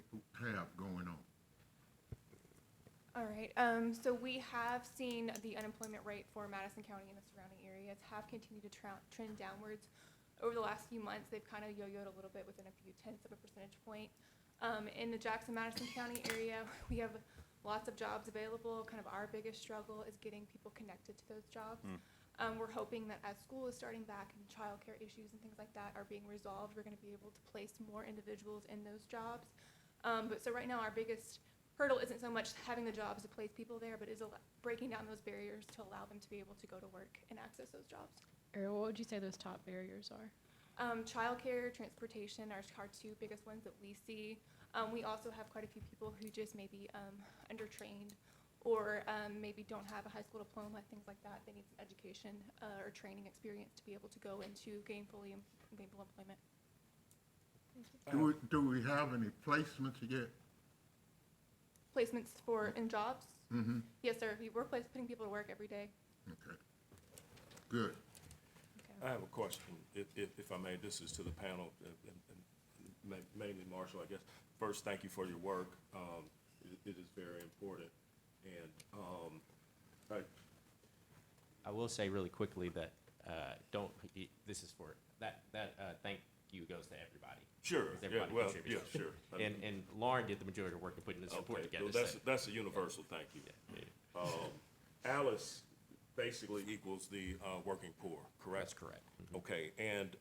have going on? All right, so we have seen the unemployment rate for Madison County and the surrounding areas have continued to trend downwards. Over the last few months, they've kind of yo-yoed a little bit within a few tenths of a percentage point. In the Jackson-Madison County area, we have lots of jobs available. Kind of our biggest struggle is getting people connected to those jobs. We're hoping that as school is starting back and childcare issues and things like that are being resolved, we're going to be able to place more individuals in those jobs. But so right now, our biggest hurdle isn't so much having the jobs to place people there, but is breaking down those barriers to allow them to be able to go to work and access those jobs. Ariel, what would you say those top barriers are? Childcare, transportation are our two biggest ones that we see. We also have quite a few people who just maybe undertrained or maybe don't have a high school diploma, things like that. They need some education or training experience to be able to go into gainful employment. Do we have any placements yet? Placements for in jobs? Mm-hmm. Yes, sir. We're putting people to work every day. Okay. Good. I have a question, if I may. This is to the panel, and mainly Marshall, I guess. First, thank you for your work. It is very important. And I will say really quickly that this is for thank you goes to everybody. Sure, Because yeah, everybody well, contributed. yeah, sure. And Lauren did the majority of the work in putting this report Okay, together. well, so- that's a universal thank you. Yeah. Alice basically equals the working poor, correct? That's correct. Okay, and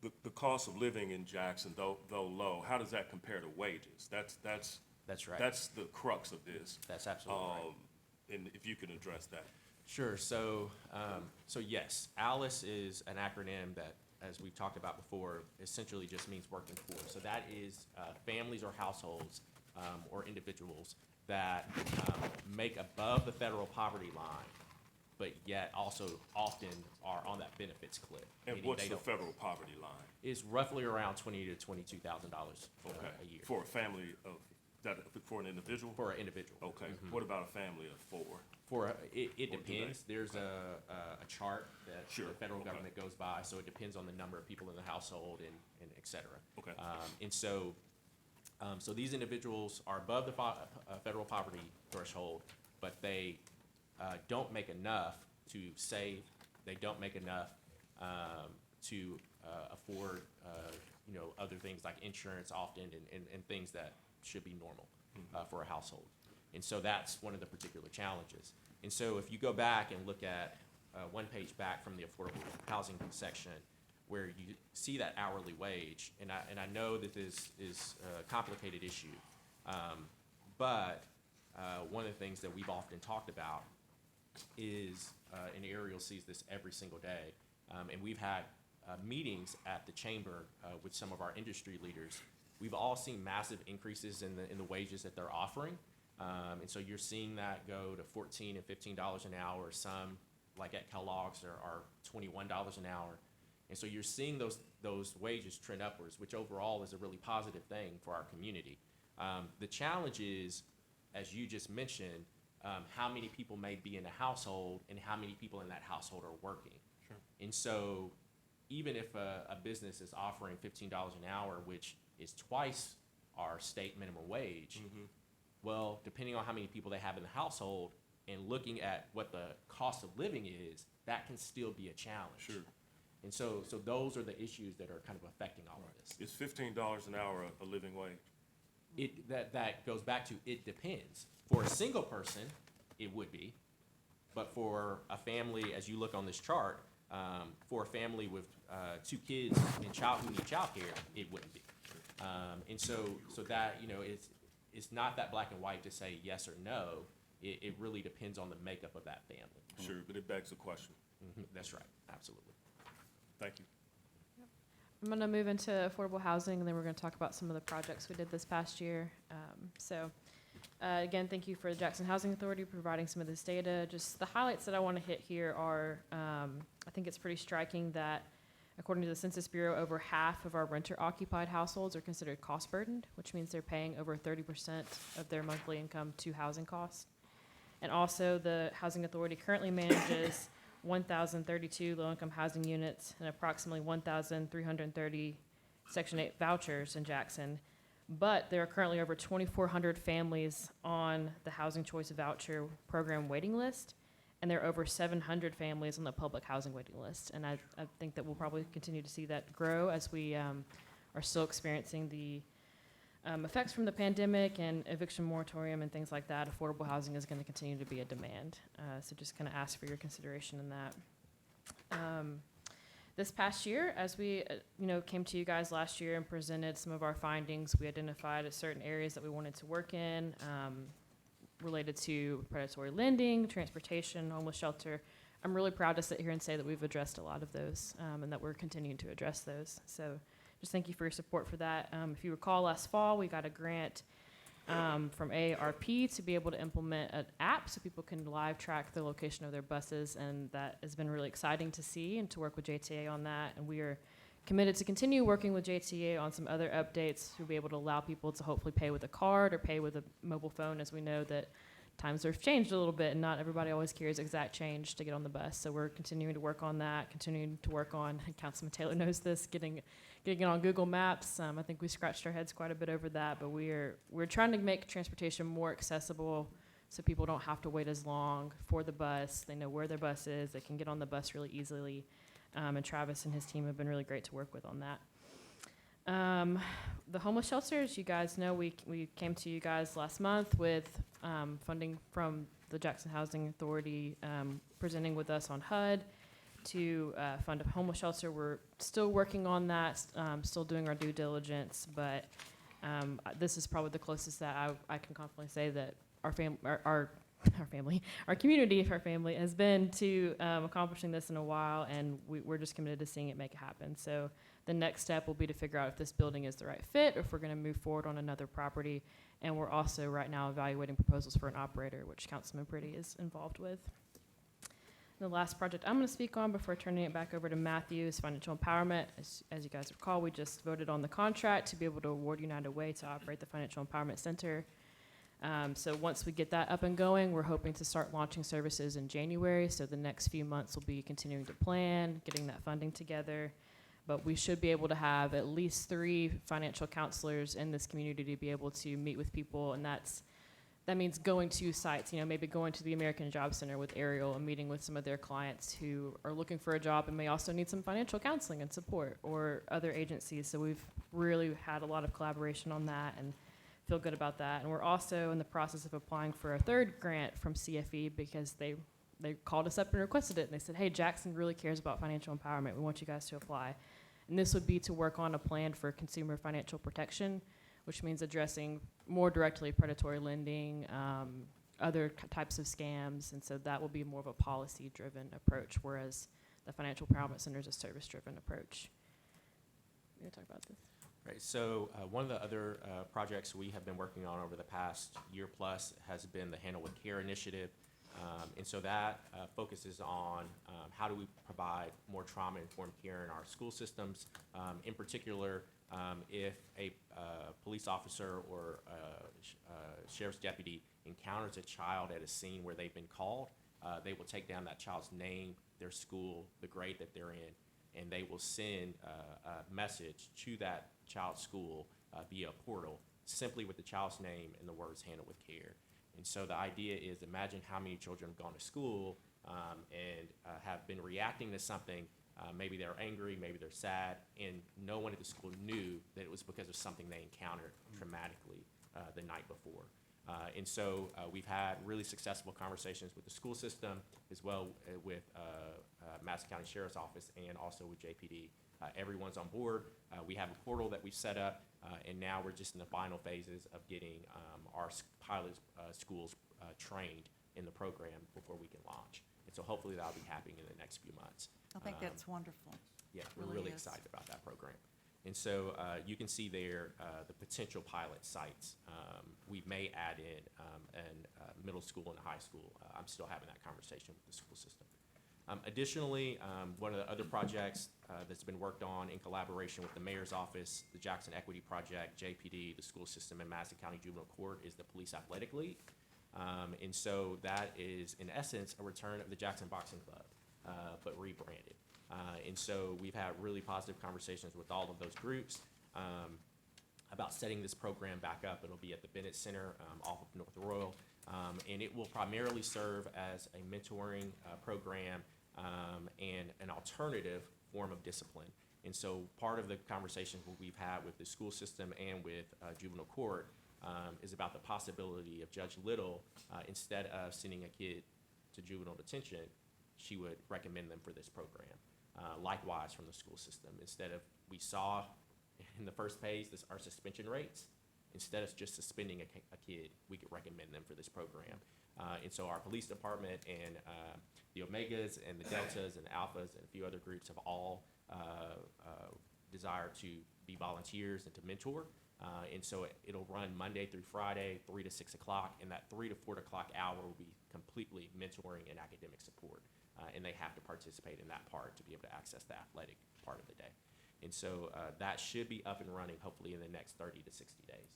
the cost of living in Jackson, though low, how does that compare to wages? That's right. That's the crux of this. That's absolutely right. And if you can address that. Sure. So yes, ALICE is an acronym that, as we've talked about before, essentially just means working poor. So that is families or households or individuals that make above the federal poverty line, but yet also often are on that benefits cliff. And meaning what's they the don't- federal poverty line? Is roughly around $20,000 to $22,000 a year. For a family of, for an individual? For an individual. Okay, what about a family of four? It Or do depends. they? There's a chart that Sure, the federal okay. government goes by, so it depends on the number of people in the household and et cetera. Okay. And so these individuals are above the federal poverty threshold, but they don't make enough to save. They don't make enough to afford, other things like insurance often and things that should be normal for a household. And so that's one of the particular challenges. And so if you go back and look at one page back from the affordable housing section, where you see that hourly wage, and I know that this is a complicated issue, but one of the things that we've often talked about is, and Ariel sees this every single day, and we've had meetings at the chamber with some of our industry leaders. We've all seen massive increases in the wages that they're offering. And so you're seeing that go to $14 and $15 an hour. Some, like at Kellogg's, are $21 an hour. And so you're seeing those wages trend upwards, which overall is a really positive thing for our community. The challenge is, as you just mentioned, how many people may be in a household and how many people in that household are working. Sure. And so even if a business is offering $15 an hour, which is twice our state minimum wage, well, depending on how many people they have in the household and looking at what the cost of living is, that can still be a challenge. Sure. And so those are the issues that are kind of affecting all of this. Is $15 an hour a living wage? That goes back to, it depends. For a single person, it would be, but for a family, as you look on this chart, for a family with 2 kids who need childcare, it wouldn't be. And so that, it's not that black and white to say yes or no. It really depends on the makeup of that family. Sure, but it begs the question. That's right, absolutely. Thank you. I'm going to move into affordable housing, and then we're going to talk about some of the projects we did this past year. Again, thank you for the Jackson Housing Authority providing some of this data. Just the highlights that I want to hit here are, I think it's pretty striking that according to the Census Bureau, over half of our renter-occupied households are considered cost-burdened, which means they're paying over 30% of their monthly income to housing costs. And also, the Housing Authority currently manages 1,032 low-income housing units and approximately 1,330 Section 8 vouchers in Jackson. But there are currently over 2,400 families on the Housing Choice Voucher Program waiting list, and there are over 700 families on the public housing waiting list. And I think that we'll probably continue to see that grow as we are still experiencing the effects from the pandemic and eviction moratorium and things like that. Affordable housing is going to continue to be a demand. So just kind of ask for your consideration in that. This past year, as we came to you guys last year and presented some of our findings, we identified certain areas that we wanted to work in related to predatory lending, transportation, homeless shelter, I'm really proud to sit here and say that we've addressed a lot of those, and that we're continuing to address those. So just thank you for your support for that. If you recall, last fall, we got a grant from AARP to be able to implement an app so people can live track the location of their buses, and that has been really exciting to see and to work with JTA on that. And we are committed to continue working with JTA on some other updates to be able to allow people to hopefully pay with a card or pay with a mobile phone, as we know that times have changed a little bit and not everybody always carries exact change to get on the bus. So we're continuing to work on that, continuing to work on, and Councilman Taylor knows this, getting it on Google Maps. I think we scratched our heads quite a bit over that, but we're trying to make transportation more accessible so people don't have to wait as long for the bus. They know where their bus is. They can get on the bus really easily. And Travis and his team have been really great to work with on that. The homeless shelters, you guys know we came to you guys last month with funding from the Jackson Housing Authority, presenting with us on HUD to fund a homeless shelter. We're still working on that, still doing our due diligence, but this is probably the closest that I can confidently say that our community has been to accomplishing this in a while, and we're just committed to seeing it make it happen. So the next step will be to figure out if this building is the right fit, or if we're going to move forward on another property. And we're also right now evaluating proposals for an operator, which Councilman Pretty is involved with. The last project I'm going to speak on before turning it back over to Matthew is financial empowerment. As you guys recall, we just voted on the contract to be able to award United Way to operate the Financial Empowerment Center. So once we get that up and going, we're hoping to start launching services in January. So the next few months will be continuing to plan, getting that funding together. But we should be able to have at least 3 financial counselors in this community to be able to meet with people, and that means going to sites, maybe going to the American Job Center with Ariel and meeting with some of their clients who are looking for a job and may also need some financial counseling and support, or other agencies. So we've really had a lot of collaboration on that and feel good about that. And we're also in the process of applying for a 3rd grant from CFE because they called us up and requested it. And they said, hey, Jackson really cares about financial empowerment. We want you guys to apply. And this would be to work on a plan for consumer financial protection, which means addressing more directly predatory lending, other types of scams. And so that will be more of a policy-driven approach, whereas the Financial Empowerment Center is a service-driven approach. You want to talk about this? Right, so one of the other projects we have been working on over the past year plus has been the Handle with Care initiative. And so that focuses on how do we provide more trauma-informed care in our school systems. In particular, if a police officer or sheriff's deputy encounters a child at a scene where they've been called, they will take down that child's name, their school, the grade that they're in, and they will send a message to that child's school via a portal, simply with the child's name and the words "Handle with Care." And so the idea is, imagine how many children have gone to school and have been reacting to something. Maybe they're angry, maybe they're sad, and no one at the school knew that it was because of something they encountered traumatically the night before. And so we've had really successful conversations with the school system, as well with Madison County Sheriff's Office and also with JPD. Everyone's on board. We have a portal that we've set up, and now we're just in the final phases of getting our pilot schools trained in the program before we can launch. And so hopefully that'll be happening in the next few months. I think that's wonderful. Yeah, we're Really really is. excited about that program. And so you can see there the potential pilot sites. We may add in middle school and high school. I'm still having that conversation with the school system. Additionally, one of the other projects that's been worked on in collaboration with the Mayor's Office, the Jackson Equity Project, JPD, the school system, and Madison County Juvenile Court is the Police Athletic League. And so that is, in essence, a return of the Jackson Boxing Club, but rebranded. And so we've had really positive conversations with all of those groups about setting this program back up. It'll be at the Bennett Center off of North Royal, and it will primarily serve as a mentoring program and an alternative form of discipline. And so part of the conversation we've had with the school system and with juvenile court is about the possibility of Judge Little, instead of sending a kid to juvenile detention, she would recommend them for this program. Likewise from the school system, instead of, we saw in the first phase our suspension rates, instead of just suspending a kid, we could recommend them for this program. And so our police department and the Omegas and the Deltas and the Alphas and a few other groups have all desire to be volunteers and to mentor. And so it'll run Monday through Friday, 3 to 6 o'clock, and that 3 to 4 o'clock hour will be completely mentoring and academic support. And they have to participate in that part to be able to access the athletic part of the day. And so that should be up and running hopefully in the next 30 to 60 days.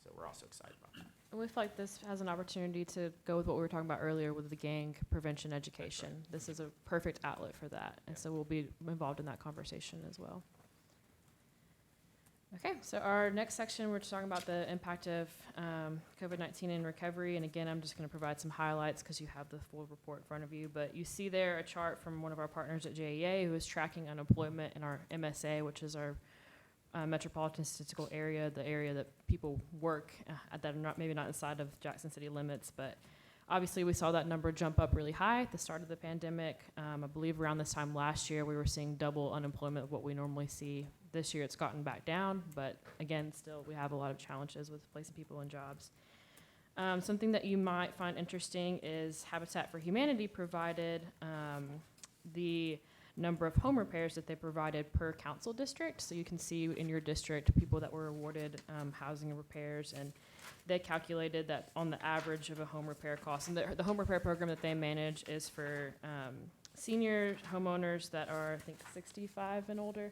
So we're also excited about that. And we feel like this has an opportunity to go with what we were talking about earlier with the gang prevention education. This is a perfect outlet for that. And so we'll be involved in that conversation as well. Okay, so our next section, we're talking about the impact of COVID-19 in recovery. And again, I'm just going to provide some highlights because you have the full report in front of you. But you see there a chart from one of our partners at JEA who is tracking unemployment in our MSA, which is our metropolitan statistical area, the area that people work that are not, maybe not inside of Jackson City limits. But obviously, we saw that number jump up really high at the start of the pandemic. I believe around this time last year, we were seeing double unemployment of what we normally see. This year, it's gotten back down, but again, still, we have a lot of challenges with placing people in jobs. Something that you might find interesting is Habitat for Humanity provided the number of home repairs that they provided per council district. So you can see in your district people that were awarded housing and repairs, and they calculated that on the average of a home repair cost, and the home repair program that they manage is for senior homeowners that are, I think, 65 and older,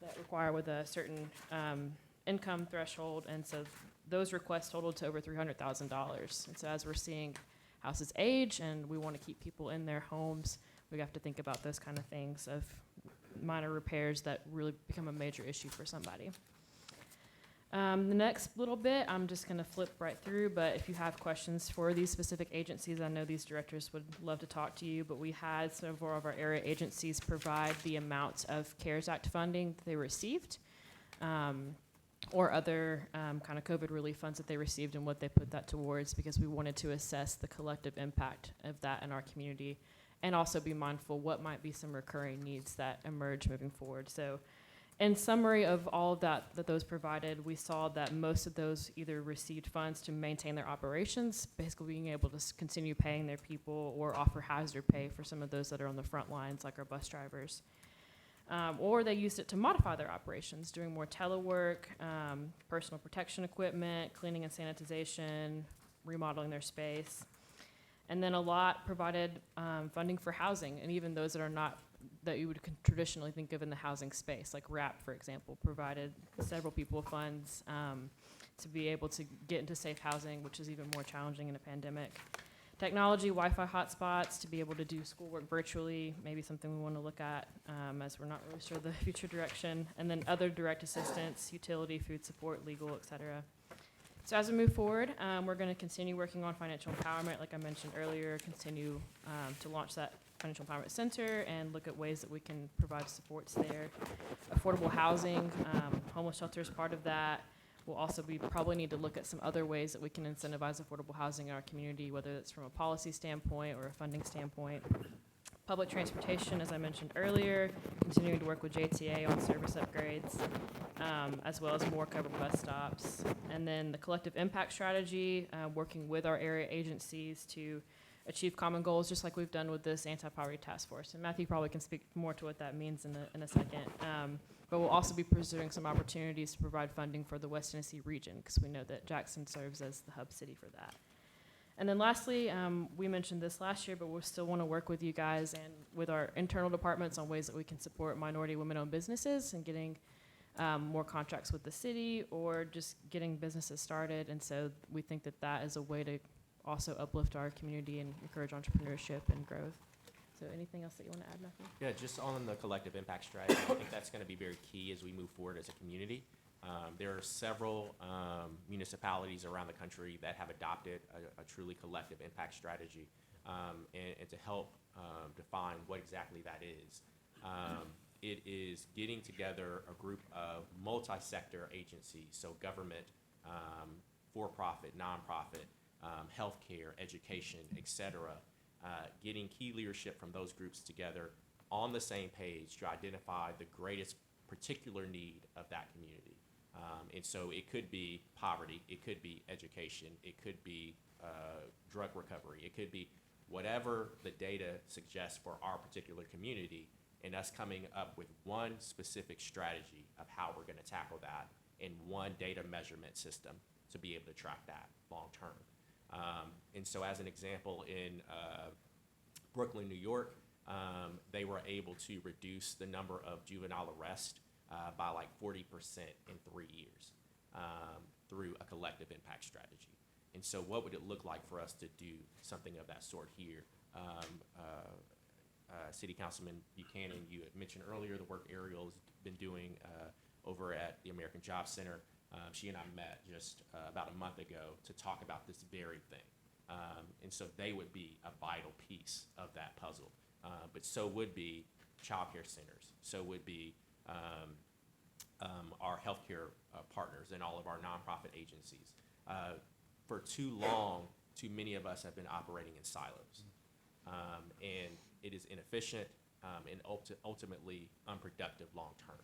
that require with a certain income threshold, and so those requests totaled to over $300,000. And so as we're seeing houses age and we want to keep people in their homes, we have to think about those kind of things of minor repairs that really become a major issue for somebody. The next little bit, I'm just going to flip right through, but if you have questions for these specific agencies, I know these directors would love to talk to you, but we had several of our area agencies provide the amounts of CARES Act funding that they received, or other kind of COVID relief funds that they received and what they put that towards, because we wanted to assess the collective impact of that in our community and also be mindful what might be some recurring needs that emerge moving forward. So in summary of all of that those provided, we saw that most of those either received funds to maintain their operations, basically being able to continue paying their people, or offer hazard pay for some of those that are on the front lines, like our bus drivers. Or they used it to modify their operations, doing more telework, personal protection equipment, cleaning and sanitization, remodeling their space. And then a lot provided funding for housing, and even those that are not, that you would traditionally think of in the housing space, like RAP, for example, provided several people funds to be able to get into safe housing, which is even more challenging in a pandemic. Technology, Wi-Fi hotspots to be able to do schoolwork virtually, maybe something we want to look at as we're not really sure the future direction. And then other direct assistance, utility, food support, legal, et cetera. So as we move forward, we're going to continue working on financial empowerment, like I mentioned earlier, continue to launch that Financial Empowerment Center and look at ways that we can provide supports there. Affordable housing, homeless shelter is part of that. We'll also probably need to look at some other ways that we can incentivize affordable housing in our community, whether it's from a policy standpoint or a funding standpoint. Public transportation, as I mentioned earlier, continuing to work with JTA on service upgrades, as well as more covered bus stops. And then the collective impact strategy, working with our area agencies to achieve common goals, just like we've done with this anti-poverty task force. And Matthew probably can speak more to what that means in a second. But we'll also be pursuing some opportunities to provide funding for the West Tennessee region, because we know that Jackson serves as the hub city for that. And then lastly, we mentioned this last year, but we still want to work with you guys and with our internal departments on ways that we can support minority women-owned businesses and getting more contracts with the city or just getting businesses started. And so we think that that is a way to also uplift our community and encourage entrepreneurship and growth. So anything else that you want to add, Matthew? Yeah, just on the collective impact strategy, I think that's going to be very key as we move forward as a community. There are several municipalities around the country that have adopted a truly collective impact strategy, and to help define what exactly that is. It is getting together a group of multi-sector agencies, so government, for-profit, nonprofit, healthcare, education, et cetera, getting key leadership from those groups together on the same page to identify the greatest particular need of that community. And so it could be poverty, it could be education, it could be drug recovery, it could be whatever the data suggests for our particular community, and us coming up with one specific strategy of how we're gonna tackle that in one data measurement system to be able to track that long-term. And so as an example, in Brooklyn, New York, they were able to reduce the number of juvenile arrests by like 40% in 3 years through a collective impact strategy. And so what would it look like for us to do something of that sort here? City Councilman Buchanan, you had mentioned earlier the work Ariel's been doing over at the American Job Center. She and I met just about a month ago to talk about this very thing. And so they would be a vital piece of that puzzle. But so would be childcare centers, so would be our healthcare partners and all of our nonprofit agencies. For too long, too many of us have been operating in silos. And it is inefficient and ultimately unproductive long-term.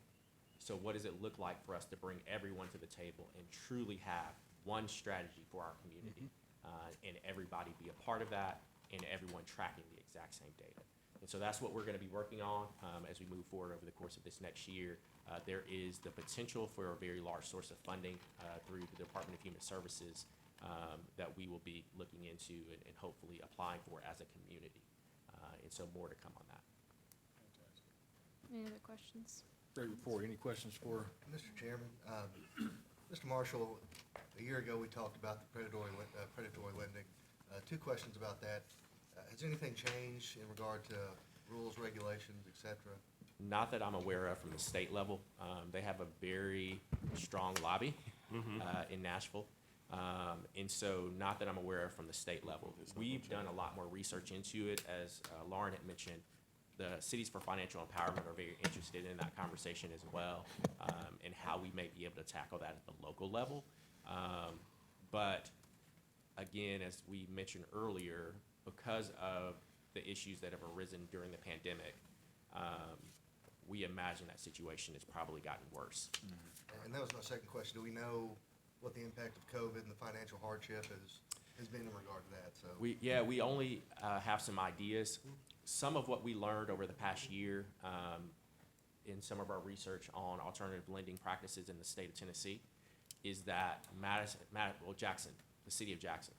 So what does it look like for us to bring everyone to the table and truly have one strategy for our community? And everybody be a part of that, and everyone tracking the exact same data. And so that's what we're gonna be working on as we move forward over the course of this next year. There is the potential for a very large source of funding through the Department of Human Services that we will be looking into and hopefully applying for as a community. And so more to come on that. Any other questions? Great report. Any questions for? Mr. Chairman, Mr. Marshall, a year ago, we talked about the predatory lending. Two questions about that. Has anything changed in regard to rules, regulations, et cetera? Not that I'm aware of from the state level. They have a very strong lobby in Nashville. And so not that I'm aware of from the state level. We've done a lot more research into it. As Lauren had mentioned, the Cities for Financial Empowerment are very interested in that conversation as well, and how we may be able to tackle that at the local level. But again, as we mentioned earlier, because of the issues that have arisen during the pandemic, we imagine that situation has probably gotten worse. And that was my second question. Do we know what the impact of COVID and the financial hardship has been in regard to that? So We only have some ideas. Some of what we learned over the past year in some of our research on alternative lending practices in the state of Tennessee is that Jackson, the city of Jackson,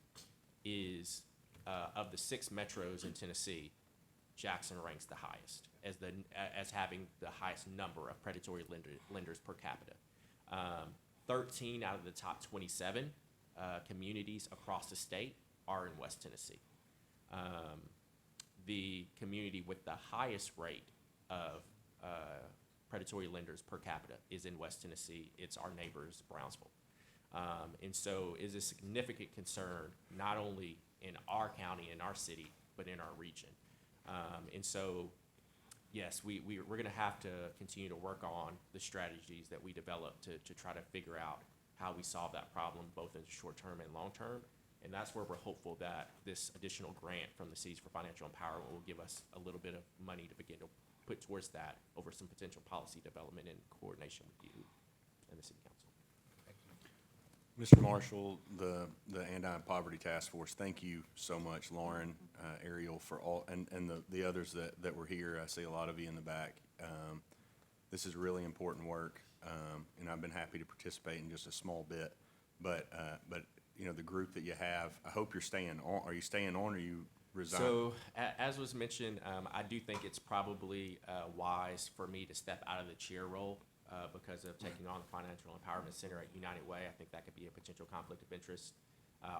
is of the 6 metros in Tennessee, Jackson ranks the highest as having the highest number of predatory lenders per capita. 13 out of the top 27 communities across the state are in West Tennessee. The community with the highest rate of predatory lenders per capita is in West Tennessee. It's our neighbors, Brownsville. And so is a significant concern, not only in our county, in our city, but in our region. And so, yes, we're gonna have to continue to work on the strategies that we develop to try to figure out how we solve that problem, both in the short term and long term. And that's where we're hopeful that this additional grant from the Cities for Financial Empowerment will give us a little bit of money to begin to put towards that over some potential policy development in coordination with you and the city council. Mr. Marshall, the Anti-Poverty Task Force, thank you so much, Lauren, Ariel, for all, and the others that were here. I see a lot of you in the back. This is really important work, and I've been happy to participate in just a small bit. But you know, the group that you have, I hope you're staying on. Are you staying on, or you resign? So, as was mentioned, I do think it's probably wise for me to step out of the chair role because of taking on the Financial Empowerment Center at United Way. I think that could be a potential conflict of interest.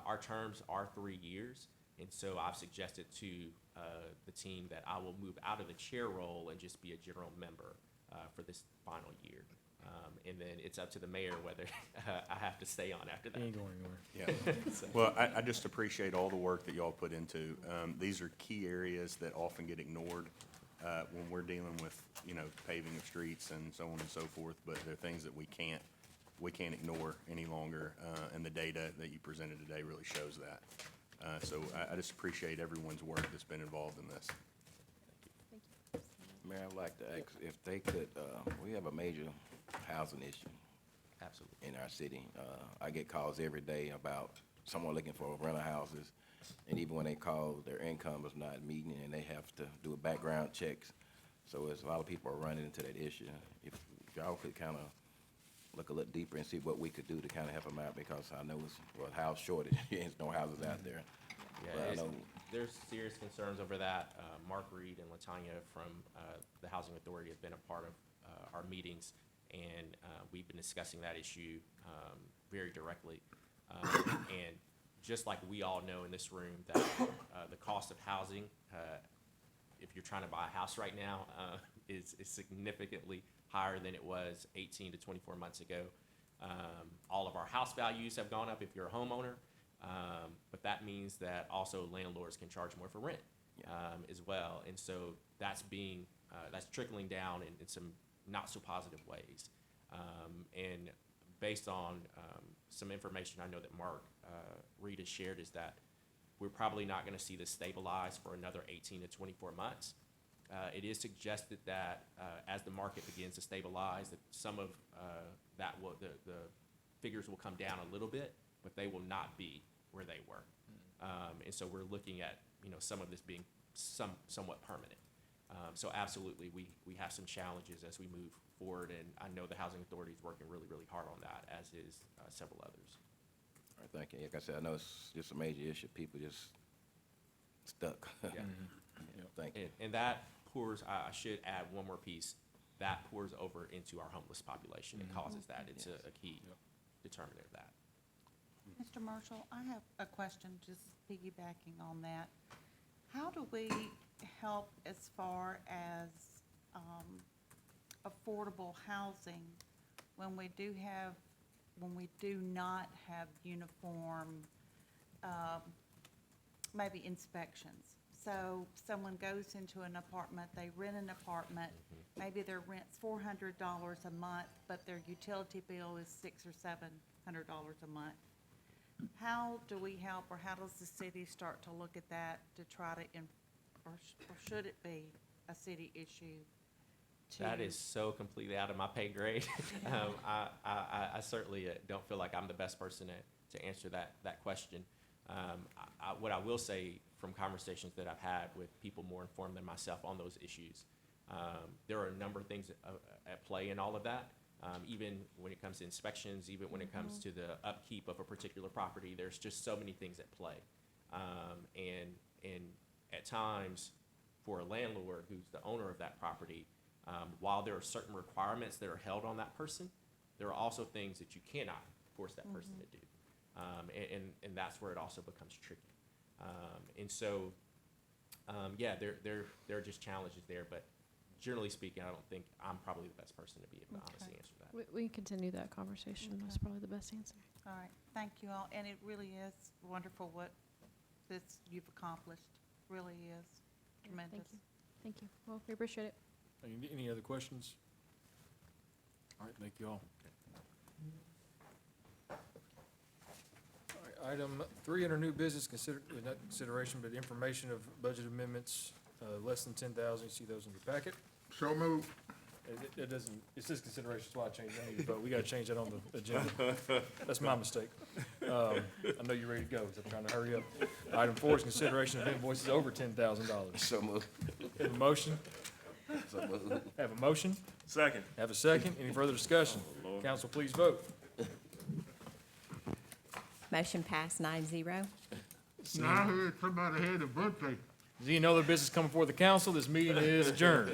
Our terms are 3 years, and so I've suggested to the team that I will move out of the chair role and just be a general member for this final year. And then it's up to the mayor whether I have to stay on after that. Ain't going anywhere. Yeah. So- Well, I just appreciate all the work that y'all put into. These are key areas that often get ignored when we're dealing with, you know, paving of streets and so on and so forth. But they're things that we can't ignore any longer. And the data that you presented today really shows that. So I just appreciate everyone's work that's been involved in this. Mayor, I'd like to ask if they could, we have a major housing issue Absolutely. in our city. I get calls every day about someone looking for rental houses, and even when they call, their income is not meeting, and they have to do a background checks. So there's a lot of people are running into that issue. If y'all could kind of look a little deeper and see what we could do to kind of help them out, because I know it's, well, house shortage, there's no houses out there. Yeah, But I know, there's serious concerns over that. Mark Reed and Latanya from the Housing Authority have been a part of our meetings, and we've been discussing that issue very directly. And just like we all know in this room that the cost of housing, if you're trying to buy a house right now, is significantly higher than it was 18 to 24 months ago. All of our house values have gone up if you're a homeowner, but that means that also landlords can charge more for rent as well. And so that's trickling down in some not so positive ways. And based on some information I know that Mark Reed has shared, is that we're probably not going to see this stabilize for another 18 to 24 months. It is suggested that as the market begins to stabilize, that some of the figures will come down a little bit, but they will not be where they were. And so we're looking at, some of this being somewhat permanent. So absolutely, we have some challenges as we move forward, and I know the Housing Authority is working really, really hard on that, as is several others. all right, thank you. Like I said, I know it's just a major issue. People just stuck. Yeah. Thank you. And that pours, I should add one more piece, that pours over into our homeless population. It causes that. It's a key determinant of that. Mr. Marshall, I have a question, just piggybacking on that. How do we help as far as affordable housing when we do not have uniform, maybe inspections? So someone goes into an apartment, they rent an apartment, maybe their rent's $400 a month, but their utility bill is $600 or $700 a month. How do we help, or how does the city start to look at that to try to, or should it be a city issue? That is so completely out of my pay grade. I certainly don't feel like I'm the best person to answer that question. What I will say from conversations that I've had with people more informed than myself on those issues, there are a number of things at play in all of that. Even when it comes to inspections, even when it comes to the upkeep of a particular property, there's just so many things at play. And at times, for a landlord who's the owner of that property, while there are certain requirements that are held on that person, there are also things that you cannot force that person to do. And that's where it also becomes tricky. And so, there are just challenges there, but generally speaking, I don't think I'm probably the best person to be able to honestly answer that. We can continue that conversation. That's probably the best answer. All right, thank you all, and it really is wonderful what you've accomplished, really is tremendous. Thank you. Well, we appreciate it. Any other questions? All right, thank you all. All right, item 3 under new business, not consideration, but information of budget amendments, less than 10,000. You see those in your packet. So moved. It doesn't, it's just consideration, that's why I changed that, but we gotta change that on the agenda. That's my mistake. I know you're ready to go, so I'm trying to hurry up. Item 4 is consideration of invoices over $10,000. So moved. Have a motion? So moved. Have a motion? Second. Have a second? Any further discussion? Council, please vote. Motion passed 9-0. Now I heard somebody had a birthday. Seeing no other business coming before the council, this meeting is adjourned.